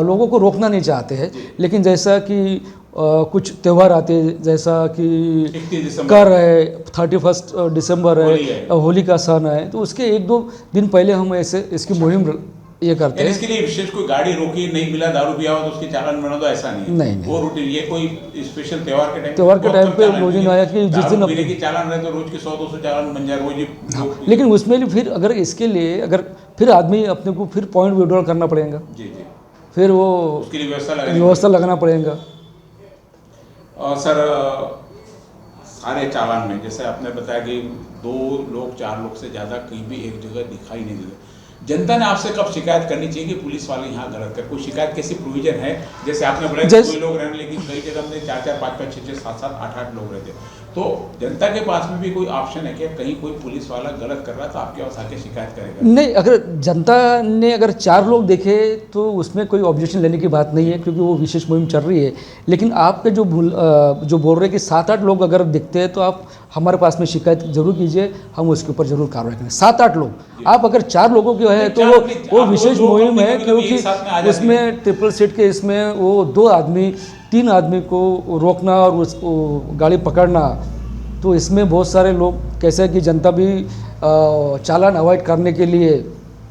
लोगों को रोकना नहीं चाहते हैं, लेकिन जैसा कि कुछ त्यौहार आते हैं, जैसा कि कर है, 31 दिसंबर है, होली का सन है, तो उसके 1-2 दिन पहले हम ऐसे इसकी मुहिम ये करते हैं। इसके लिए विशेष कोई गाड़ी रोकी, नहीं मिला, दारू पिया हो तो उसकी चालान बना दो, ऐसा नहीं? नहीं, वो रूटीन, ये कोई स्पेशल त्यौहार के टाइम पे रोज आया कि जिस दिन पीने की चालान रहे तो रोज के 100-200 चालान बन जाए रोज। लेकिन उसमें भी फिर अगर इसके लिए फिर आदमी अपने को फिर पॉइंट विड्रॉल करना पड़ेगा, जी, फिर वो उसके लिए व्यवस्था लगाना पड़ेगा। और सर सारे चालान में जैसे आपने बताया कि 2 लोग 4 लोग से ज़्यादा कहीं भी एक जगह दिखाई नहीं देते, जनता ने आपसे कब शिकायत करनी चाहिए कि पुलिस वाले यहाँ गलत कर? कोई शिकायत कैसी प्रोविजन है? जैसे आपने बोला 2 लोग रहने, लेकिन कई जगह में 4-4, 5-5, 6-6, 7-7, 8-8 लोग रहते, तो जनता के पास में भी कोई ऑप्शन है कि कहीं कोई पुलिस वाला गलत कर रहा है तो आपके पास आके शिकायत करेगा? नहीं, अगर जनता ने अगर 4 लोग देखे तो उसमें कोई ऑब्जेक्शन लेने की बात नहीं है, क्योंकि वो विशेष मुहिम चल रही है। लेकिन आपके जो बोल रहे हैं कि 7-8 लोग अगर दिखते हैं तो आप हमारे पास में शिकायत जरूर कीजिए, हम उसके ऊपर जरूर कार्रवाई करेंगे। 7-8 लोग, आप अगर 4 लोगों के है तो वो विशेष मुहिम है, क्योंकि उसमें ट्रिपल सीट के इसमें वो 2 आदमी 3 आदमी को रोकना और उस गाड़ी पकड़ना, तो इसमें बहुत सारे लोग कैसे कि जनता भी चालान अवॉइड करने के लिए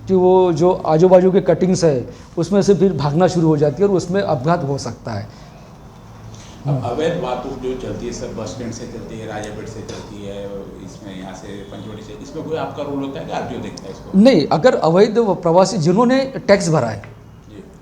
कि वो जो आजू बाजू के कटिंग्स है उसमें से फिर भागना शुरू हो जाती है और उसमें अपघात हो सकता है। अब अवैध बातों जो चलती है सब बस स्टैंड से चलती है, राजापेट से चलती है, इसमें यहाँ से पंचवटी से, इसमें कोई आपका रोल होता है कि आरटीओ देखता है इसको? नहीं, अगर अवैध प्रवासी जिन्होंने टैक्स भरा है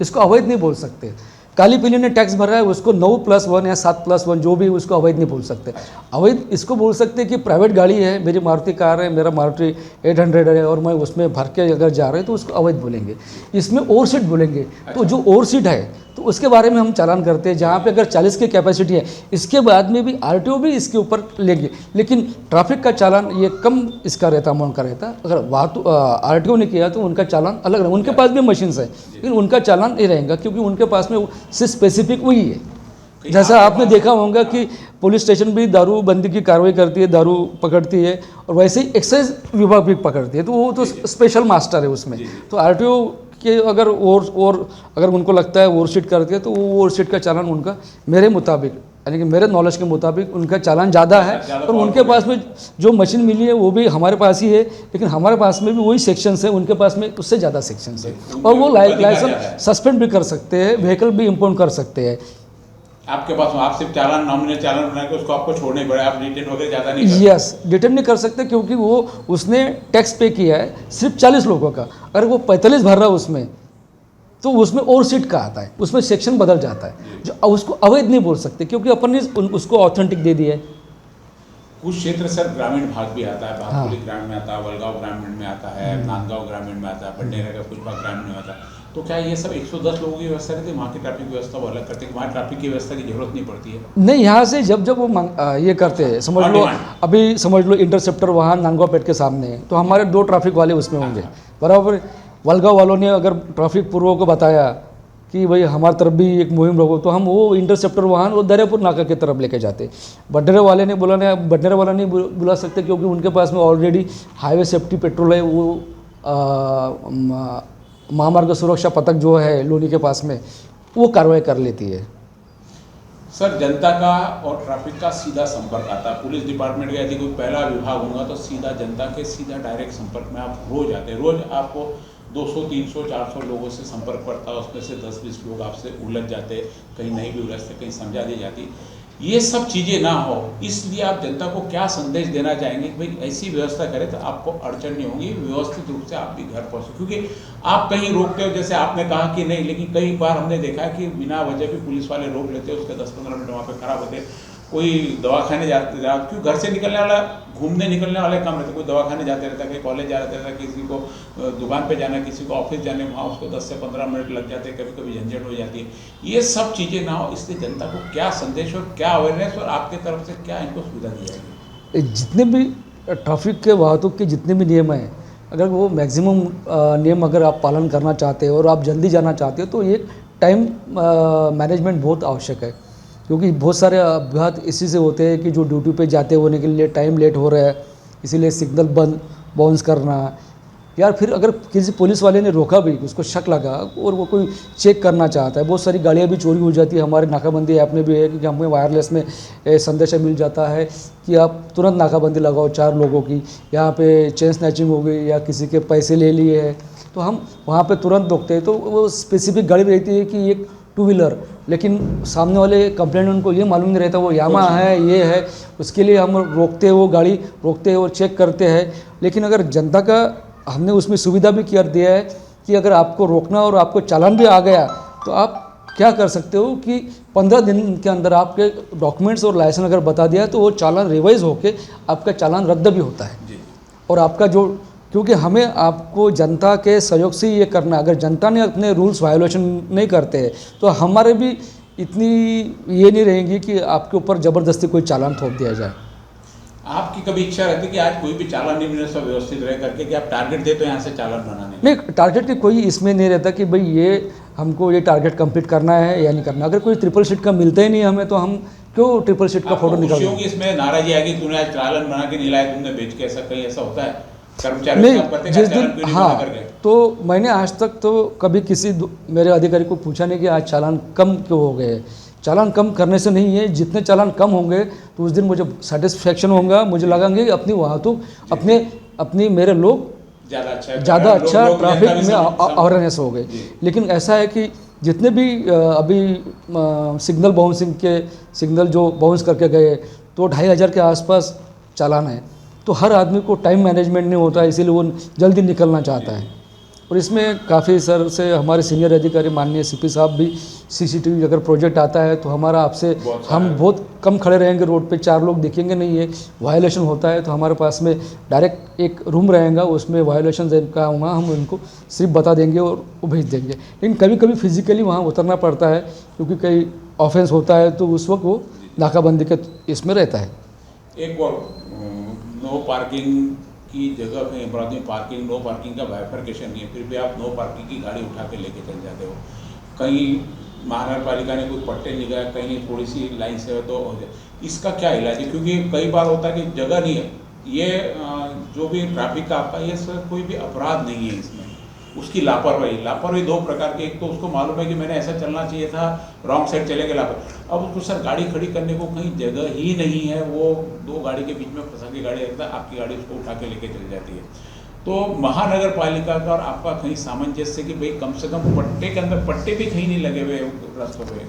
इसको अवैध नहीं बोल सकते। काली पीली ने टैक्स भरा है उसको 9+1 या 7+1 जो भी उसको अवैध नहीं बोल सकते। अवैध इसको बोल सकते कि प्राइवेट गाड़ी है, मेरी मारुति कार है, मेरा मारुति 800 है और मैं उसमें भर के अगर जा रहे हैं तो उसको अवैध बोलेंगे। इसमें ओवर सीट बोलेंगे, तो जो ओवर सीट है तो उसके बारे में हम चालान करते हैं, जहाँ पे अगर 40 की कैपेसिटी है इसके बाद में भी आरटीओ भी इसके ऊपर लेंगे। लेकिन ट्रैफिक का चालान ये कम इसका रहता, अमाउंट का रहता। अगर आरटीओ ने किया तो उनका चालान अलग रहेगा, उनके पास भी मशीन्स है लेकिन उनका चालान नहीं रहेगा, क्योंकि उनके पास में सिर्फ स्पेसिफिक वही है। जैसा आपने देखा होगा कि पुलिस स्टेशन भी दारूबंदी की कार्रवाई करती है, दारू पकड़ती है, और वैसे ही एक्साइज विभाग भी पकड़ती है, तो वो तो स्पेशल मास्टर है उसमें। तो आरटीओ के अगर और अगर उनको लगता है ओवरसीट करती है तो वो ओवरसीट का चालान उनका मेरे मुताबिक, यानी कि मेरे नॉलेज के मुताबिक उनका चालान ज़्यादा है। और उनके पास में जो मशीन मिली है वो भी हमारे पास ही है, लेकिन हमारे पास में भी वही सेक्शंस है, उनके पास में उससे ज़्यादा सेक्शंस है, और वो लाइसेंस सस्पेंड भी कर सकते हैं, व्हीकल भी इम्पाउंड कर सकते हैं। आपके पास आप सिर्फ चालान, नॉमिनल चालान बना के उसको आपको छोड़ने पड़े, आप डिटेन वगैरह ज़्यादा नहीं करते? यस, डिटेन नहीं कर सकते, क्योंकि वो उसने टैक्स पे किया है सिर्फ 40 लोगों का। अगर वो 45 भर रहा है उसमें तो उसमें ओवर सीट का आता है, उसमें सेक्शन बदल जाता है, जो उसको अवैध नहीं बोल सकते, क्योंकि अपन ने उसको ऑथेंटिक दे दिया है। कुछ क्षेत्र सर ग्रामीण भाग भी आता है, भागपुरी ग्रामीण में आता है, वलगांव ग्रामीण में आता है, नांदगांव ग्रामीण में आता है, बंडेरा का कुछ भाग ग्रामीण में आता है। तो क्या ये सब 110 लोगों की व्यवस्था रहती है? वहाँ की ट्रैफिक व्यवस्था वो अलग करते हैं, वहाँ ट्रैफिक की व्यवस्था की जरूरत नहीं पड़ती है? नहीं, यहाँ से जब वो ये करते हैं, समझ लो अभी समझ लो इंटरसेप्टर वहाँ नांदगांव पेट के सामने है, तो हमारे 2 ट्रैफिक वाले उसमें होंगे, बराबर। वलगांव वालों ने अगर ट्रैफिक पूर्वों को बताया कि भाई हमारी तरफ भी एक मुहिम रखो, तो हम वो इंटरसेप्टर वाहन वो दरियापुर नाका की तरफ लेके जाते। बडनेरा वाले ने बोला नहीं, बडनेरा वाला नहीं बुला सकते, क्योंकि उनके पास में ऑलरेडी हाईवे सेफ्टी पेट्रोल है, वो महामार्ग सुरक्षा पथक जो है लोनी के पास में, वो कार्रवाई कर लेती है। सर जनता का और ट्रैफिक का सीधा संपर्क आता है, पुलिस डिपार्टमेंट का यदि कोई पहला विभाग होगा तो सीधा जनता के सीधा डायरेक्ट संपर्क में आप रोज आते हैं। रोज आपको 200, 300, 400 लोगों से संपर्क पड़ता है, उसमें से 10-20 लोग आपसे उलझ जाते, कहीं नहीं भी उलझते, कहीं समझा दी जाती। ये सब चीज़ें ना हो, इसलिए आप जनता को क्या संदेश देना चाहेंगे कि भाई ऐसी व्यवस्था करें तो आपको अड़चन नहीं होगी, व्यवस्थित रूप से आप भी घर पहुँचो? क्योंकि आप कहीं रोकते हो, जैसे आपने कहा कि नहीं, लेकिन कई बार हमने देखा है कि बिना वजह भी पुलिस वाले रोक लेते हैं, उसके 10-15 मिनट वहाँ पे खराब होते। कोई दवाखाने जाते, क्यों घर से निकलने वाला, घूमने निकलने वाले कम रहते, कोई दवाखाने जाते रहता है, कहीं कॉलेज जा रहता है, किसी को दुकान पे जाना, किसी को ऑफिस जाने, वहाँ उसको 10 से 15 मिनट लग जाते हैं, कभी कभी झंझट हो जाती है। ये सब चीज़ें ना हो, इसलिए जनता को क्या संदेश और क्या अवेयरनेस और आपके तरफ से क्या इनको सुविधा दी जाएगी? जितने भी ट्रैफिक के वाहतुक के जितने भी नियम हैं, अगर वो मैक्सिमम नियम अगर आप पालन करना चाहते हो और आप जल्दी जाना चाहते हो तो ये टाइम मैनेजमेंट बहुत आवश्यक है, क्योंकि बहुत सारे अपघात इसी से होते हैं कि जो ड्यूटी पे जाते होने के लिए टाइम लेट हो रहा है, इसीलिए सिग्नल बाउंस करना, यार फिर अगर किसी पुलिस वाले ने रोका भी, उसको शक लगा और वो कोई चेक करना चाहता है, बहुत सारी गाड़ियाँ भी चोरी हो जाती है। हमारे नाकाबंदी ऐप में भी है कि हमें वायरलेस में संदेशा मिल जाता है कि आप तुरंत नाकाबंदी लगाओ 4 लोगों की, यहाँ पे चेन स्नैचिंग हो गई या किसी के पैसे ले लिए हैं, तो हम वहाँ पे तुरंत रोकते हैं। तो वो स्पेसिफिक गाड़ी रहती है कि एक 2 व्हीलर, लेकिन सामने वाले कंप्लेंट उनको ये मालूम नहीं रहता वो यामा है, ये है, उसके लिए हम रोकते हैं, वो गाड़ी रोकते हैं और चेक करते हैं। लेकिन अगर जनता का हमने उसमें सुविधा भी कर दिया है कि अगर आपको रोकना और आपको चालान भी आ गया तो आप क्या कर सकते हो कि 15 दिन के अंदर आपके डॉक्यूमेंट्स और लाइसेंस अगर बता दिया तो वो चालान रिवाइज होके आपका चालान रद्द भी होता है। और आपका जो, क्योंकि हमें आपको जनता के सहयोग से ये करना, अगर जनता ने अपने रूल्स वायोलेशन नहीं करते तो हमारे भी इतनी ये नहीं रहेंगी कि आपके ऊपर ज़बरदस्ती कोई चालान थोप दिया जाए। आपकी कभी इच्छा रहती कि आज कोई भी चालान नहीं मिले सब व्यवस्थित रह करके कि आप टारगेट दे तो यहाँ से चालान बनाने नहीं, टारगेट की कोई इसमें नहीं रहता कि भाई ये हमको ये टारगेट कंप्लीट करना है या नहीं करना। अगर कोई ट्रिपल सीट का मिलता ही नहीं हमें तो हम क्यों ट्रिपल सीट का फोटो निकाल होगी इसमें नाराजी आएगी तूने आज चालान बना के नहीं लाया, तुमने बेच के, ऐसा कहीं ऐसा होता है कर्मचारी नहीं। जिस दिन हाँ, तो मैंने आज तक तो कभी किसी मेरे अधिकारी को पूछा नहीं कि आज चालान कम क्यों हो गए। चालान कम करने से नहीं है, जितने चालान कम होंगे तो उस दिन मुझे सेटिस्फेक्शन होगा, मुझे लगेंगे कि अपनी वहाँ तो अपनी मेरे लोग ज़्यादा अच्छा ट्रैफिक में अवेयरनेस हो गए। लेकिन ऐसा है कि जितने भी अभी सिग्नल बाउंसिंग के सिग्नल जो बाउंस करके गए तो 2500 के आसपास चालान है। तो हर आदमी को टाइम मैनेजमेंट नहीं होता, इसीलिए वो जल्दी निकलना चाहता है। और इसमें काफ़ी सर से हमारे सीनियर अधिकारी माननीय सीपी साहब भी सीसीटीवी अगर प्रोजेक्ट आता है तो हमारा आपसे हम बहुत कम खड़े रहेंगे रोड पे, 4 लोग दिखेंगे नहीं है, वायलेशन होता है तो हमारे पास में डायरेक्ट एक रूम रहेगा, उसमें वायलेशन का होगा, हम उनको सिर्फ बता देंगे और वो भेज देंगे। लेकिन कभी कभी फिजिकली वहाँ उतरना पड़ता है क्योंकि कई ऑफेंस होता है तो उस वक्त वो नाकाबंदी के इसमें रहता है। एक और नो पार्किंग की जगह कहीं अमरावती में पार्किंग नो पार्किंग का बाइफर्केशन नहीं है, फिर भी आप नो पार्किंग की गाड़ी उठा के लेके चल जाते हो। कहीं महानगर पालिका ने कोई पट्टे निकाले, कहीं थोड़ी सी लाइन से हो तो हो जाए, इसका क्या इलाज है? क्योंकि कई बार होता है कि जगह नहीं है, ये जो भी ट्रैफिक का आपका ये सर कोई भी अपराध नहीं है इसमें, उसकी लापरवाही 2 प्रकार की। एक तो उसको मालूम है कि मैंने ऐसा चलना चाहिए था, रॉन्ग साइड चले गए लापरवाही। अब उसको सर गाड़ी खड़ी करने को कहीं जगह ही नहीं है, वो 2 गाड़ी के बीच में फंसा के गाड़ी रखता है, आपकी गाड़ी उसको उठा के लेके चल जाती है। तो महानगर पालिका का और आपका कहीं सामंजस्य कि भाई कम से कम पट्टे के अंदर पट्टे भी कहीं नहीं लगे हुए रास्तों पे।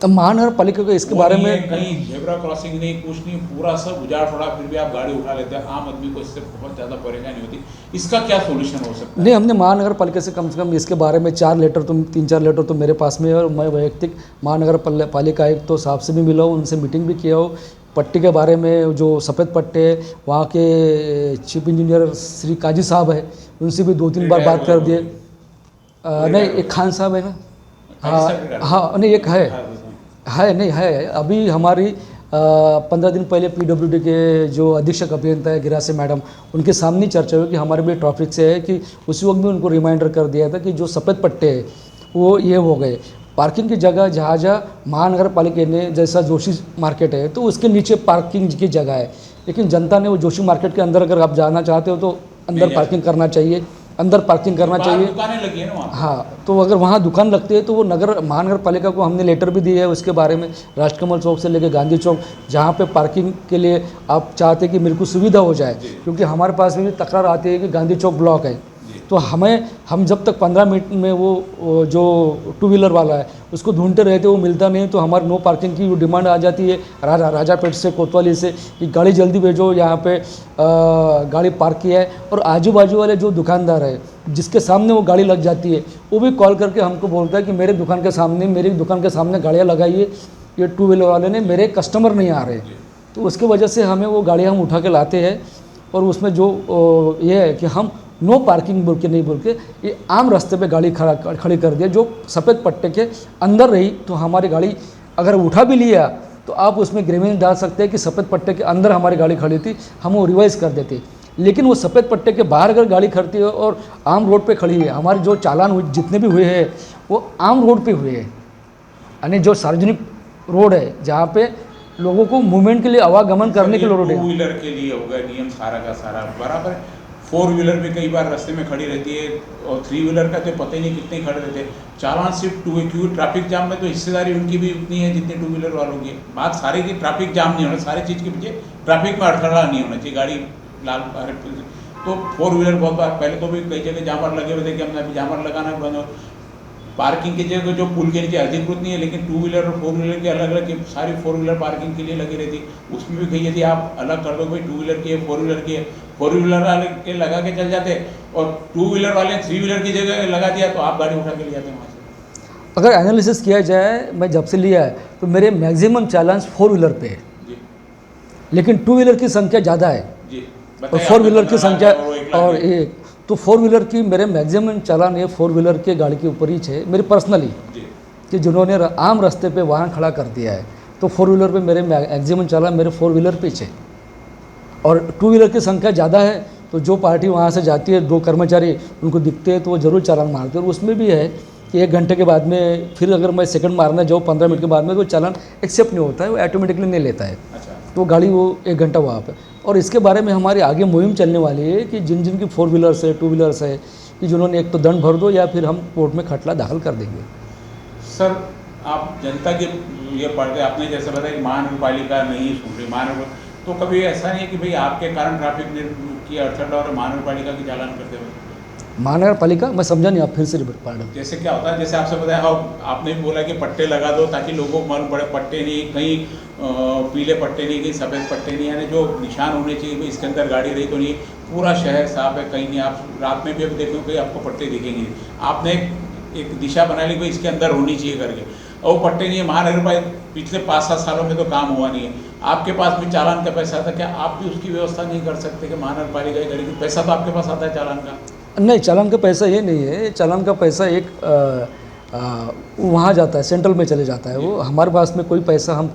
अब महानगर पालिका को इसके बारे में कहीं जेब्रा क्रॉसिंग नहीं, कुछ नहीं, पूरा सब उजाड़ पड़ा, फिर भी आप गाड़ी उठा लेते हैं। आम आदमी को इससे बहुत ज़्यादा परेशानी होती, इसका क्या सोल्यूशन हो सकता है? नहीं, हमने महानगर पालिका से कम इसके बारे में 3-4 लेटर तो मेरे पास में है, और मैं वैयक्तिक महानगर पालिका आयुक्त तो साहब से भी मिला हूँ, उनसे मीटिंग भी किया हो। पट्टी के बारे में जो सफ़ेद पट्टे वहाँ के चीफ इंजीनियर श्री काजी साहब है, उनसे भी 2-3 बार बात कर दिए। नहीं, एक खान साहब है ना, हाँ नहीं एक है नहीं है। अभी हमारी 15 दिन पहले PWD के जो अधीक्षक अभियंता है गिरासे मैडम, उनके सामने चर्चा हुई कि हमारे भी ट्रैफिक से है कि उसी वक्त में उनको रिमाइंडर कर दिया था कि जो सफ़ेद पट्टे हैं वो ये हो गए। पार्किंग की जगह जहाँ महानगर पालिका ने, जैसा जोशी मार्केट है तो उसके नीचे पार्किंग की जगह है, लेकिन जनता ने वो जोशी मार्केट के अंदर अगर आप जाना चाहते हो तो अंदर पार्किंग करना चाहिए, अंदर पार्किंग करना चाहिए। दुकानें लगी है ना वहाँ। हाँ, तो अगर वहाँ दुकान लगती है तो वो महानगर पालिका को हमने लेटर भी दिया है उसके बारे में। राष्ट्रकमल चौक से लेकर गांधी चौक, जहाँ पे पार्किंग के लिए आप चाहते हैं कि मेरे को सुविधा हो जाए, क्योंकि हमारे पास में भी तकरार आती है कि गांधी चौक ब्लॉक है, तो हम जब तक 15 मिनट में वो जो 2 व्हीलर वाला है उसको ढूंढते रहते, वो मिलता नहीं, तो हमारे नो पार्किंग की डिमांड आ जाती है राजापेट से, कोतवाली से, कि गाड़ी जल्दी भेजो, यहाँ पे गाड़ी पार्क किया है। और आजू बाजू वाले जो दुकानदार है जिसके सामने वो गाड़ी लग जाती है, वो भी कॉल करके हमको बोलता है कि मेरी दुकान के सामने गाड़ियाँ लगाइए, ये 2 व्हीलर वाले ने, मेरे कस्टमर नहीं आ रहे। तो उसकी वजह से हमें वो गाड़ियाँ हम उठा के लाते हैं, और उसमें जो ये है कि हम नो पार्किंग बोल के नहीं बोल के ये आम रास्ते पे गाड़ी खड़ी कर दिया, जो सफ़ेद पट्टे के अंदर रही तो हमारी गाड़ी अगर उठा भी लिया तो आप उसमें ग्रेवेंस डाल सकते हैं कि सफ़ेद पट्टे के अंदर हमारी गाड़ी खड़ी थी, हम वो रिवाइज कर देते। लेकिन वो सफ़ेद पट्टे के बाहर अगर गाड़ी खड़ती है और आम रोड पे खड़ी है, हमारे जो चालान जितने भी हुए हैं वो आम रोड पे हुए हैं, यानी जो सार्वजनिक रोड है जहाँ पे लोगों को मूवमेंट के लिए आवागमन करने के लिए रोड है। 2 व्हीलर के लिए होगा नियम सारा का सारा बराबर है। 4 व्हीलर भी कई बार रास्ते में खड़ी रहती है, और 3 व्हीलर का तो पता ही नहीं कितने खड़े रहते हैं। चालान सिर्फ 2 है, क्योंकि ट्रैफिक जाम में तो हिस्सेदारी उनकी भी उतनी है जितनी 2 व्हीलर वालों की है। बात सारी की ट्रैफिक जाम नहीं होना, सारी चीज़ के पीछे ट्रैफिक में अड़थड़ा नहीं होना चाहिए, गाड़ी लाल तो 4 व्हीलर बहुत बार पहले तो भी कई जगह जामर लगे हुए थे कि हमने अभी जामर लगाना बंद हो। पार्किंग की जगह जो पुल के नीचे अधिकृत नहीं है, लेकिन 2 व्हीलर और 4 व्हीलर के अलग अलग सारी 4 व्हीलर पार्किंग के लिए लगी रहती, उसमें भी कहीं यदि आप अलग कर दो भाई 2 व्हीलर की है, 4 व्हीलर की है, 4 व्हीलर वाले के लगा के चल जाते, और 2 व्हीलर वाले 3 व्हीलर की जगह लगा दिया तो आप गाड़ी उठा के ले जाते वहाँ से। अगर एनालिसिस किया जाए, मैं जब से लिया है तो मेरे मैक्सिमम चालान 4 व्हीलर पे है, लेकिन 2 व्हीलर की संख्या ज़्यादा है और 4 व्हीलर की संख्या और एक तो 4 व्हीलर की मेरे मैक्सिमम चालान ये 4 व्हीलर के गाड़ी के ऊपर ही है मेरे पर्सनली, कि जिन्होंने आम रास्ते पे वाहन खड़ा कर दिया है, तो 4 व्हीलर पे मेरे मैक्सिमम चालान मेरे 4 व्हीलर पे है। और टू व्हीलर की संख्या ज़्यादा है तो जो पार्टी वहाँ से जाती है, 2 कर्मचारी उनको दिखते हैं तो वो ज़रूर चालान मारते हैं। और उसमें भी है कि 1 घंटे के बाद में फिर अगर मैं सेकंड मारना जाऊँ 15 मिनट के बाद में तो चालान एक्सेप्ट नहीं होता है, वो ऑटोमेटिकली नहीं लेता है। तो गाड़ी वो 1 घंटा वहाँ पे। और इसके बारे में हमारी आगे मुहिम चलने वाली है कि जिन जिन की 4 व्हीलर्स है, 2 व्हीलर्स है, कि जिन्होंने एक तो दंड भर दो या फिर हम कोर्ट में खटला दाखिल कर देंगे। सर, आप जनता के ये पढ़ते, आपने जैसे बताया कि महानगरपालिका नहीं सुन रही, तो कभी ऐसा नहीं है कि भाई आपके कारण ट्रैफिक की अड़चन और महानगरपालिका की चालान करते हुए? महानगरपालिका, मैं समझा नहीं, आप फिर से रिपीट पार्ट। जैसे क्या होता है, जैसे आपसे बताया, आपने भी बोला कि पट्टे लगा दो ताकि लोगों को मालूम पड़े, पट्टे नहीं, कहीं पीले पट्टे नहीं, कहीं सफ़ेद पट्टे नहीं, यानी जो निशान होने चाहिए इसके अंदर गाड़ी रही तो नहीं, पूरा शहर साफ है, कहीं नहीं। आप रात में भी अब देखो कहीं आपको पट्टे दिखेंगे, आपने एक दिशा बना ली भाई इसके अंदर होनी चाहिए करके, और वो पट्टे नहीं है। महानगरपालिका पिछले 5-7 सालों में तो काम हुआ नहीं है। आपके पास भी चालान का पैसा था, क्या आप भी उसकी व्यवस्था नहीं कर सकते कि महानगरपालिका ही करेगी? पैसा तो आपके पास आता है चालान का। नहीं, चालान का पैसा ये नहीं है, चालान का पैसा एक वहाँ जाता है, सेंट्रल में चले जाता है वो। हमारे पास में कोई पैसा हम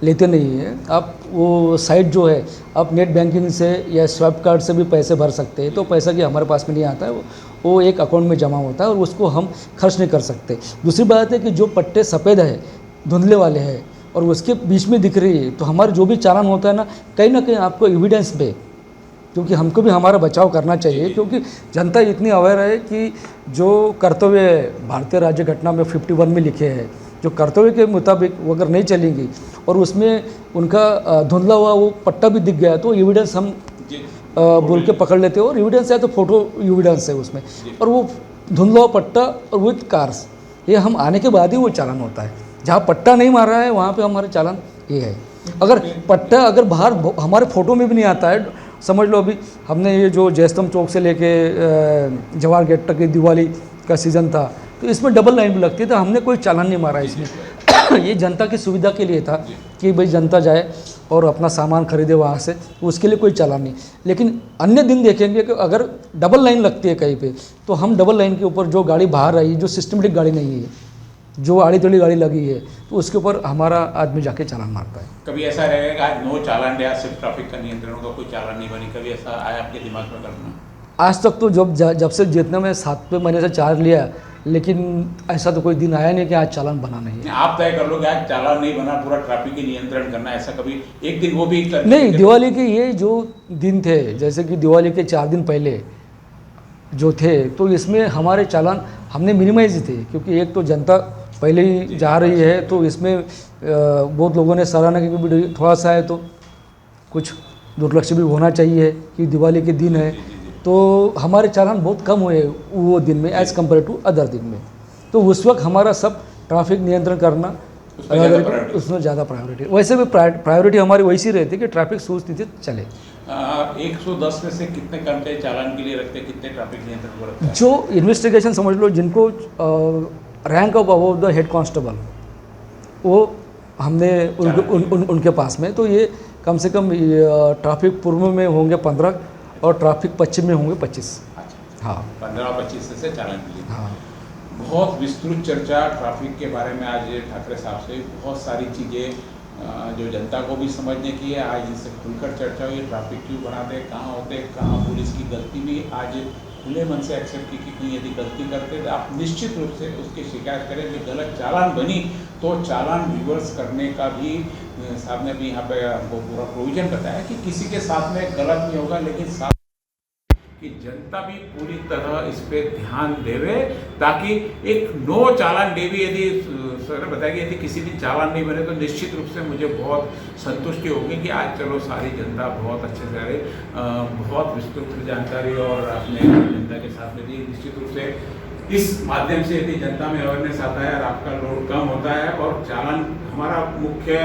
लेते नहीं हैं। आप वो साइट जो है, आप नेट बैंकिंग से या स्वैप कार्ड से भी पैसे भर सकते हैं, तो पैसा कि हमारे पास में नहीं आता है, वो एक अकाउंट में जमा होता है और उसको हम खर्च नहीं कर सकते। दूसरी बात है कि जो पट्टे सफ़ेद है, धुंधले वाले हैं और उसके बीच में दिख रही है, तो हमारे जो भी चालान होता है ना कहीं आपको एविडेंस पे, क्योंकि हमको भी हमारा बचाव करना चाहिए, क्योंकि जनता इतनी अवेयर है कि जो कर्तव्य भारतीय राज्य घटना में 51 में लिखे हैं, जो कर्तव्य के मुताबिक वो अगर नहीं चलेंगी और उसमें उनका धुंधला हुआ वो पट्टा भी दिख गया तो एविडेंस हम बोल के पकड़ लेते हो, और एविडेंस है तो फोटो एविडेंस है उसमें, और वो धुंधला हुआ पट्टा और विथ कार्स, ये हम आने के बाद ही वो चालान होता है। जहाँ पट्टा नहीं मार रहा है वहाँ पे हमारे चालान ये है। अगर पट्टा अगर बाहर हमारे फ़ोटो में भी नहीं आता है, समझ लो अभी हमने ये जो जयस्तंभ चौक से लेके जवाहर गेट तक दिवाली का सीज़न था तो इसमें डबल लाइन भी लगती है, तो हमने कोई चालान नहीं मारा इसमें। ये जनता की सुविधा के लिए था कि भाई जनता जाए और अपना सामान खरीदे वहाँ से, उसके लिए कोई चालान नहीं। लेकिन अन्य दिन देखेंगे कि अगर डबल लाइन लगती है कहीं पे, तो हम डबल लाइन के ऊपर जो गाड़ी बाहर आई, जो सिस्टमेटिक गाड़ी नहीं है, जो आड़ी तड़ी गाड़ी लगी है, तो उसके ऊपर हमारा आदमी जाके चालान मारता है। कभी ऐसा रहेगा कि आज नो चालान दिया, सिर्फ ट्रैफिक का नियंत्रण होगा, कोई चालान नहीं बनी, कभी ऐसा आया आपके दिमाग में कल्पना? आज तक तो जब से जितने में 7वें महीने से चार्ज लिया, लेकिन ऐसा तो कोई दिन आया नहीं कि आज चालान बना नहीं है। आप तय कर लो कि आज चालान नहीं बना, पूरा ट्रैफिक की नियंत्रण करना, ऐसा कभी एक दिन वो भी नहीं। दिवाली के ये जो दिन थे, जैसे कि दिवाली के 4 दिन पहले जो थे, तो इसमें हमारे चालान हमने मिनिमाइज थे, क्योंकि एक तो जनता पहले ही जा रही है, तो इसमें बहुत लोगों ने सराहना की कि थोड़ा सा है तो कुछ दुर्लक्ष्य भी होना चाहिए कि दिवाली के दिन है, तो हमारे चालान बहुत कम हुए वो दिन में एज़ कम्पेयर टू अदर दिन में। तो उस वक्त हमारा सब ट्रैफिक नियंत्रण करना उसमें ज़्यादा प्रायोरिटी, वैसे भी प्रायोरिटी हमारी वैसी रहती है कि ट्रैफिक सुस्थित चले। 110 में से कितने कर्मचारी चालान के लिए रखते हैं, कितने ट्रैफिक नियंत्रण को रखते हैं? जो इन्वेस्टिगेशन समझ लो, जिनको rank of above the head constable, वो हमने उनके पास में, तो ये कम से कम ट्रैफिक पूर्व में होंगे 15 और ट्रैफिक पश्चिम में होंगे 25। अच्छा, हाँ, 15-25 से चालान के लिए। हाँ, बहुत विस्तृत चर्चा ट्रैफिक के बारे में आज ठाकरे साहब से, बहुत सारी चीज़ें जो जनता को भी समझने की है, आज इनसे खुलकर चर्चा हुई। ट्रैफिक क्यों बनाते, कहाँ होते, कहाँ पुलिस की गलती भी आज खुले मन से एक्सेप्ट की कि कहीं यदि गलती करते तो आप निश्चित रूप से उसकी शिकायत करें। कि गलत चालान बनी तो चालान रिवर्स करने का भी साहब ने भी यहाँ पे वो पूरा प्रोविजन बताया कि किसी के साथ में गलत नहीं होगा, लेकिन साथ कि जनता भी पूरी तरह इस पे ध्यान देवे, ताकि एक नो चालान डे भी यदि सर ने बताया कि यदि किसी दिन चालान नहीं बने तो निश्चित रूप से मुझे बहुत संतुष्टि होगी कि आज चलो सारी जनता बहुत अच्छे से रहे। बहुत विस्तृत जानकारी और आपने जनता के साथ में दी। निश्चित रूप से इस माध्यम से यदि जनता में अवेयरनेस आता है और आपका लोड कम होता है, और चालान हमारा मुख्य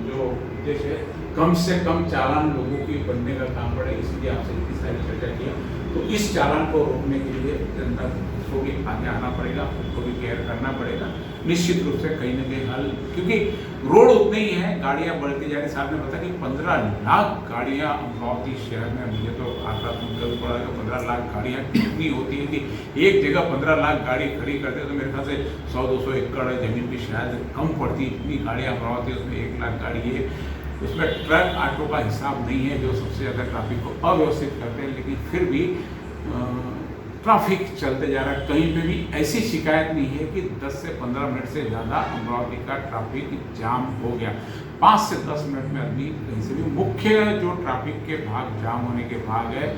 जो उद्देश्य है कम से कम चालान लोगों की बनने का काम पड़े, इसलिए आपसे इतनी सारी चर्चा किया। तो इस चालान को रोकने के लिए जनता को भी आगे आना पड़ेगा, उनको भी केयर करना पड़ेगा। निश्चित रूप से कहीं ना कहीं हल, क्योंकि रोड उतने ही हैं, गाड़ियाँ बढ़ती जा रही। साहब ने बताया कि 15 लाख गाड़ियाँ अमरावती शहर में, मुझे तो आंकड़ा सुनकर भी पड़ा कि 15 लाख गाड़ियाँ कितनी होती है कि एक जगह 15 लाख गाड़ी खड़ी करते तो मेरे ख्याल से 100-200 एकड़ ज़मीन भी शायद कम पड़ती। इतनी गाड़ियाँ अमरावती, उसमें 1 लाख गाड़ी है। उसमें ट्रक ऑटो का हिसाब नहीं है जो सबसे ज़्यादा ट्रैफिक को अव्यवस्थित करते हैं, लेकिन फिर भी ट्रैफिक चलते जा रहा है। कहीं पे भी ऐसी शिकायत नहीं है कि 10 से 15 मिनट से ज़्यादा अमरावती का ट्रैफिक जाम हो गया। 5 से 10 मिनट में आदमी कहीं से भी, मुख्य जो ट्रैफिक के भाग जाम होने के भाग है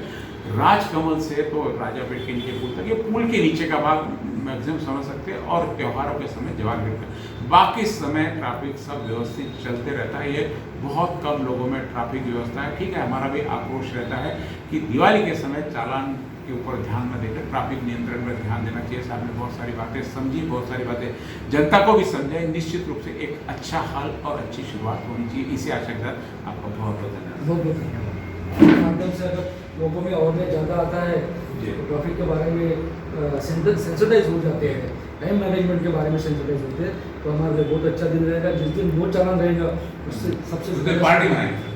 राजकमल से तो राजापेट के नीचे पुल तक, ये पुल के नीचे का भाग मैक्सिमम समझ सकते हैं, और त्योहारों के समय जवाहर का। बाकी समय ट्रैफिक सब व्यवस्थित चलते रहता है। ये बहुत कम लोगों में ट्रैफिक व्यवस्था है। ठीक है, हमारा भी आक्रोश रहता है कि दिवाली के समय चालान के ऊपर ध्यान न देकर ट्रैफिक नियंत्रण पर ध्यान देना चाहिए। साहब ने बहुत सारी बातें समझी, बहुत सारी बातें जनता को भी समझाई। निश्चित रूप से एक अच्छा हल और अच्छी शुरुआत होनी चाहिए। इसी आशा के साथ आपका बहुत बहुत धन्यवाद। बहुत बहुत धन्यवाद। माध्यम से अगर लोगों में अवेयरनेस ज़्यादा आता है तो ट्रैफिक के बारे में सेंसिटाइज हो जाते हैं, टाइम मैनेजमेंट के बारे में सेंसिटाइज होते हैं, तो हमारे लिए बहुत अच्छा दिन रहेगा। जिस दिन वो चालान रहेगा उससे सबसे पार्टी बनाएंगे।